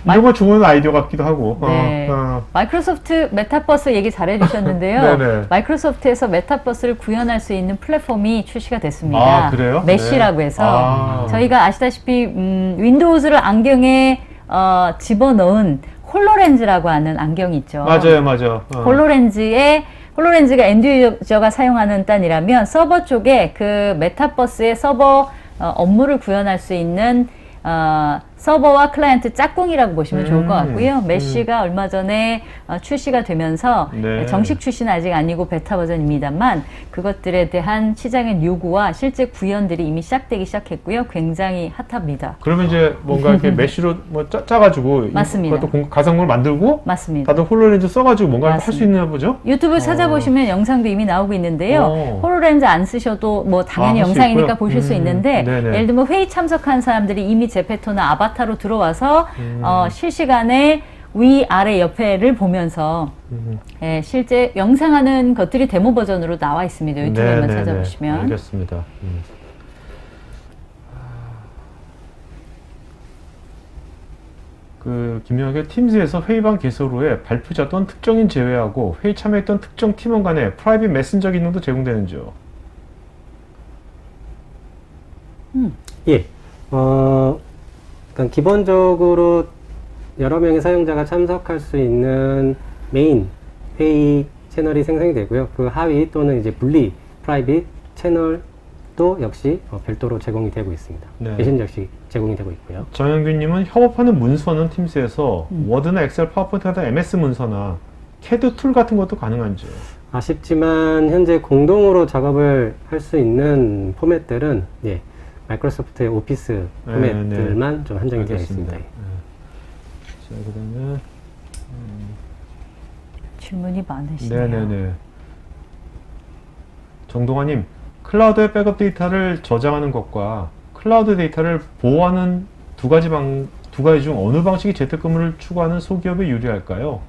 이런 거 좋은 아이디어 같기도 하고. 네. 마이크로소프트 메타버스 얘기 잘 해주셨는데요. 네네. 마이크로소프트에서 메타버스를 구현할 수 있는 플랫폼이 출시가 됐습니다. 아, 그래요? 메쉬라고 해서 저희가 아시다시피 윈도우즈를 안경에 집어넣은 홀로렌즈라고 하는 안경이 있죠. 맞아요. 홀로렌즈가 엔드유저가 사용하는 단이라면 서버 쪽에 그 메타버스의 서버 업무를 구현할 수 있는 서버와 클라이언트 짝꿍이라고 보시면 좋을 것 같고요. 메쉬가 얼마 전에 출시가 되면서 네. 정식 출시는 아직 아니고 베타 버전입니다만 그것들에 대한 시장의 요구와 실제 구현들이 이미 시작되기 시작했고요. 굉장히 핫합니다. 그러면 이제 뭔가 이렇게 메쉬로 뭐 짜가지고 맞습니다. 그것도 가상물 만들고 맞습니다. 다들 홀로렌즈 써가지고 뭔가 할 수 있나 보죠? 유튜브 찾아보시면 영상도 이미 나오고 있는데요. 홀로렌즈 안 쓰셔도 뭐 당연히 할수 영상이니까 있고요? 보실 수 있는데 네네. 예를 들면 회의 참석한 사람들이 이미 제페토나 아바타로 들어와서 실시간에 위아래 옆에를 보면서 실제 영상하는 것들이 데모 버전으로 나와 있습니다. 유튜브에만 찾아보시면. 알겠습니다. 김영학의 팀즈에서 회의방 개설 후에 발표자 또는 특정인 제외하고 회의 참여했던 특정 팀원 간에 프라이빗 메신저 기능도 제공되는지요? 예. 그러니까 기본적으로 여러 명의 사용자가 참석할 수 있는 메인 회의 채널이 생성이 되고요. 그 하위 또는 이제 분리 프라이빗 채널도 역시 별도로 제공이 되고 있습니다. 네. 메신저 역시 제공이 되고 있고요. 정영균님은 협업하는 문서는 팀스에서 워드나 엑셀, 파워포인트 같은 MS 문서나 CAD 툴 같은 것도 가능한지요? 아쉽지만 현재 공동으로 작업을 할 수 있는 포맷들은 마이크로소프트의 오피스 포맷들만 좀 한정이 되어 있습니다. 자, 그다음에 질문이 많으시네요. 네네네. 정동환님, 클라우드의 백업 데이터를 저장하는 것과 클라우드 데이터를 보호하는 두 가지 중 어느 방식이 재택근무를 추구하는 소기업에 유리할까요?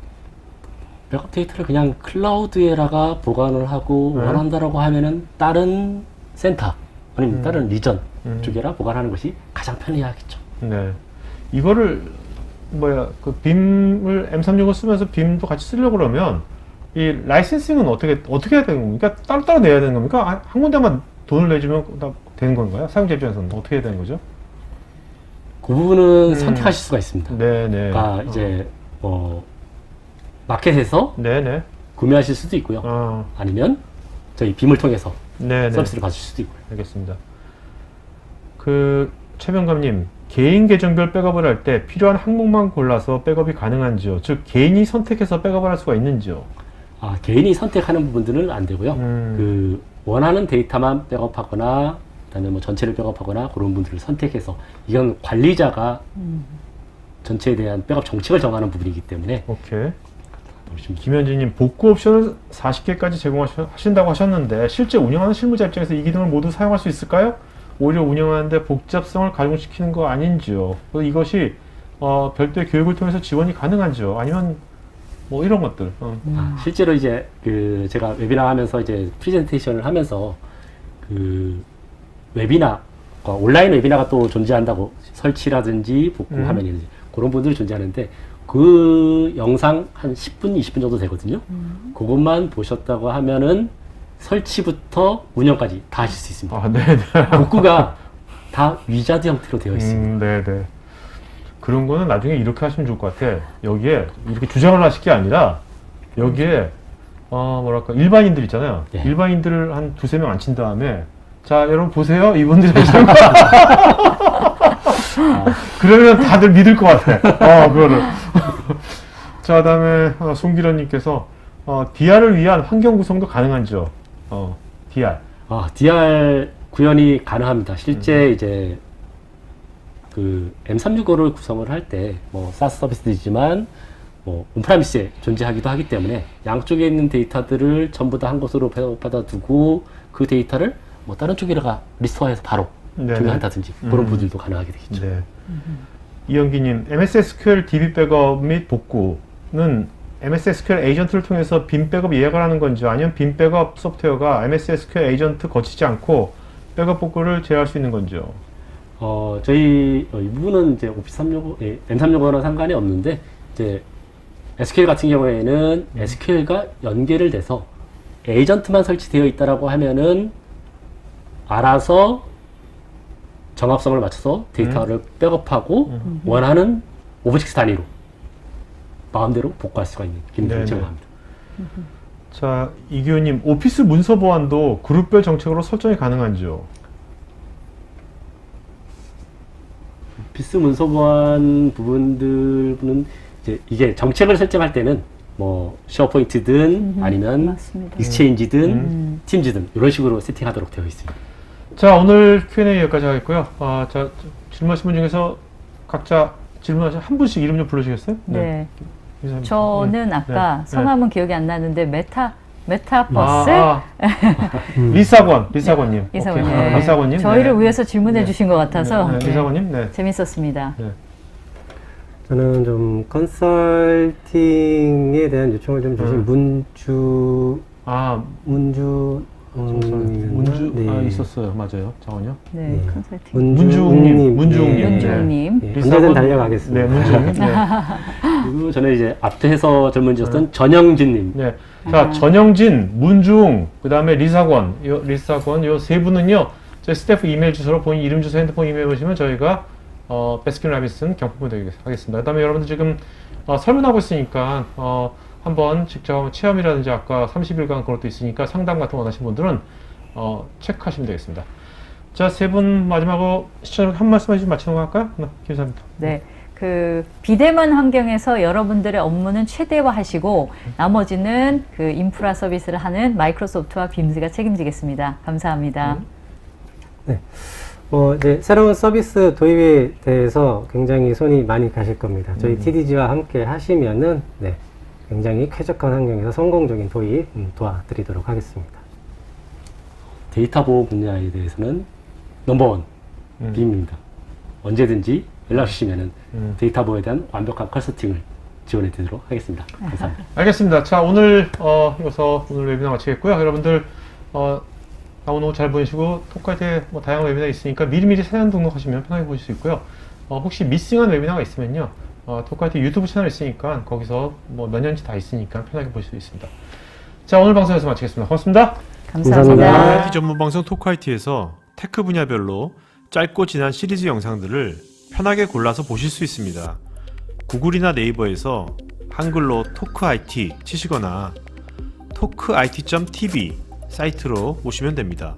백업 데이터를 그냥 클라우드에다가 보관을 하고 원한다라고 하면은 다른 센터 아니면 다른 리전 쪽에라 보관하는 것이 가장 편리하겠죠. 네. 이거를 그 빔을 M365 쓰면서 빔도 같이 쓰려고 그러면 이 라이센싱은 어떻게 해야 되는 겁니까? 따로따로 내야 되는 겁니까? 한 군데만 돈을 내주면 다 되는 건가요? 사용자 입장에서는 어떻게 해야 되는 거죠? 그 부분은 선택하실 수가 있습니다. 네네. 그러니까 이제 마켓에서 네네. 구매하실 수도 있고요. 아니면 저희 빔을 통해서 네네. 서비스를 받으실 수도 있고요. 알겠습니다. 그 최병감님, 개인 계정별 백업을 할 때 필요한 항목만 골라서 백업이 가능한지요? 즉 개인이 선택해서 백업을 할 수가 있는지요? 개인이 선택하는 부분들은 안 되고요. 음. 그 원하는 데이터만 백업하거나 그다음에 뭐 전체를 백업하거나 그런 분들을 선택해서 이건 관리자가 전체에 대한 백업 정책을 정하는 부분이기 때문에 오케이. 보시면 김현진님, 복구 옵션을 40개까지 제공하신다고 하셨는데 실제 운영하는 실무자 입장에서 이 기능을 모두 사용할 수 있을까요? 오히려 운영하는데 복잡성을 가중시키는 거 아닌지요? 이것이 별도의 교육을 통해서 지원이 가능한지요? 아니면 뭐 이런 것들. 실제로 이제 그 제가 웨비나 하면서 이제 프레젠테이션을 하면서 그 웨비나 온라인 웨비나가 또 존재한다고, 설치라든지 복구 화면이든지 그런 분들이 존재하는데 그 영상 한 10분, 20분 정도 되거든요. 그것만 보셨다고 하면은 설치부터 운영까지 다 하실 수 있습니다. 네네. 복구가 다 위자드 형태로 되어 있습니다. 네네. 그런 거는 나중에 이렇게 하시면 좋을 것 같아. 여기에 이렇게 주장을 하실 게 아니라 여기에 뭐랄까 일반인들 있잖아요. 네. 일반인들을 한 두세 명 앉힌 다음에 자 여러분 보세요. 이분들이 하시는 거. 그러면 다들 믿을 것 같아. 그거를. 자, 다음에 송기련님께서 DR을 위한 환경 구성도 가능한지요? DR. DR 구현이 가능합니다. 실제 이제 그 M365를 구성을 할 때 뭐 SaaS 서비스이지만 뭐 온프라미스에 존재하기도 하기 때문에 양쪽에 있는 데이터들을 전부 다 한 곳으로 받아두고 그 데이터를 뭐 다른 쪽에다가 리스토어해서 바로 조회한다든지 그런 부분들도 가능하게 되겠죠. 네. 이영기님, MS SQL DB 백업 및 복구는 MS SQL 에이전트를 통해서 빔 백업 예약을 하는 건지 아니면 빔 백업 소프트웨어가 MS SQL 에이전트 거치지 않고 백업 복구를 제어할 수 있는 건지요? 저희 이 부분은 이제 오피스 365, M365랑 상관이 없는데 이제 SQL 같은 경우에는 SQL과 연계를 돼서 에이전트만 설치되어 있다라고 하면은 알아서 정합성을 맞춰서 데이터를 백업하고 원하는 오브젝트 단위로 마음대로 복구할 수가 있는 기능을 제공합니다. 자, 이규현님, 오피스 문서 보안도 그룹별 정책으로 설정이 가능한지요? 오피스 문서 보안 부분들은 이제 이게 정책을 설정할 때는 뭐 쉐어포인트든 아니면 맞습니다. 익스체인지든 팀즈든 이런 식으로 세팅하도록 되어 있습니다. 자, 오늘 Q&A 여기까지 하겠고요. 자, 질문하신 분 중에서 각자 질문하신 한 분씩 이름 좀 불러주시겠어요? 네. 인사합니다. 저는 네. 아까 네. 성함은 기억이 안 나는데 메타버스 리사권님. 이사원님. 오케이. 리사권님. 저희를 네. 위해서 질문해 주신 것 같아서 네. 리사권님. 네. 재밌었습니다. 네. 저는 좀 컨설팅에 대한 요청을 좀 주신 문주 문주 있었어요. 맞아요. 잠깐만요. 네, 컨설팅. 문주웅님. 네, 언제든 달려가겠습니다. 네, 문주웅님. 네. 그리고 저는 이제 앞에서 질문 주셨던 전영진님. 네. 자, 전영진, 문주웅, 그 다음에 리사권 요 세 분은요, 저희 스태프 이메일 주소로 본인 이름, 주소, 핸드폰 이메일 보시면 저희가 베스킨 라빈슨 경품을 드리겠습니다. 그 다음에 여러분들 지금 설문하고 있으니까 한번 직접 체험이라든지 아까 30일간 그런 것도 있으니까 상담 같은 거 원하시는 분들은 체크하시면 되겠습니다. 자, 세 분 마지막으로 시청자 한 말씀 해주시면 마치는 거 할까요? 김사입니다. 네. 그 비대면 환경에서 여러분들의 업무는 최대화하시고 나머지는 그 인프라 서비스를 하는 마이크로소프트와 빔즈가 책임지겠습니다. 감사합니다. 네. 이제 새로운 서비스 도입에 대해서 굉장히 손이 많이 가실 겁니다. 저희 TDG와 함께 하시면은 굉장히 쾌적한 환경에서 성공적인 도입 도와드리도록 하겠습니다. 데이터 보호 분야에 대해서는 넘버원 빔입니다. 언제든지 연락 주시면은 데이터 보호에 대한 완벽한 컨설팅을 지원해 드리도록 하겠습니다. 감사합니다. 알겠습니다. 자, 오늘 여기서 오늘 웨비나 마치겠고요. 여러분들 오늘 오후 잘 보내시고 토크화이트에 뭐 다양한 웨비나 있으니까 미리미리 사전 등록하시면 편하게 보실 수 있고요. 혹시 미싱한 웨비나가 있으면요, 토크화이트 유튜브 채널 있으니까 거기서 뭐 몇 년치 다 있으니까 편하게 보실 수 있습니다. 자, 오늘 방송에서 마치겠습니다. 고맙습니다. 감사합니다. IT 전문 방송 토크화이트에서 테크 분야별로 짧고 진한 시리즈 영상들을 편하게 골라서 보실 수 있습니다. 구글이나 네이버에서 한글로 토크IT 치시거나 토크IT.tv 사이트로 오시면 됩니다.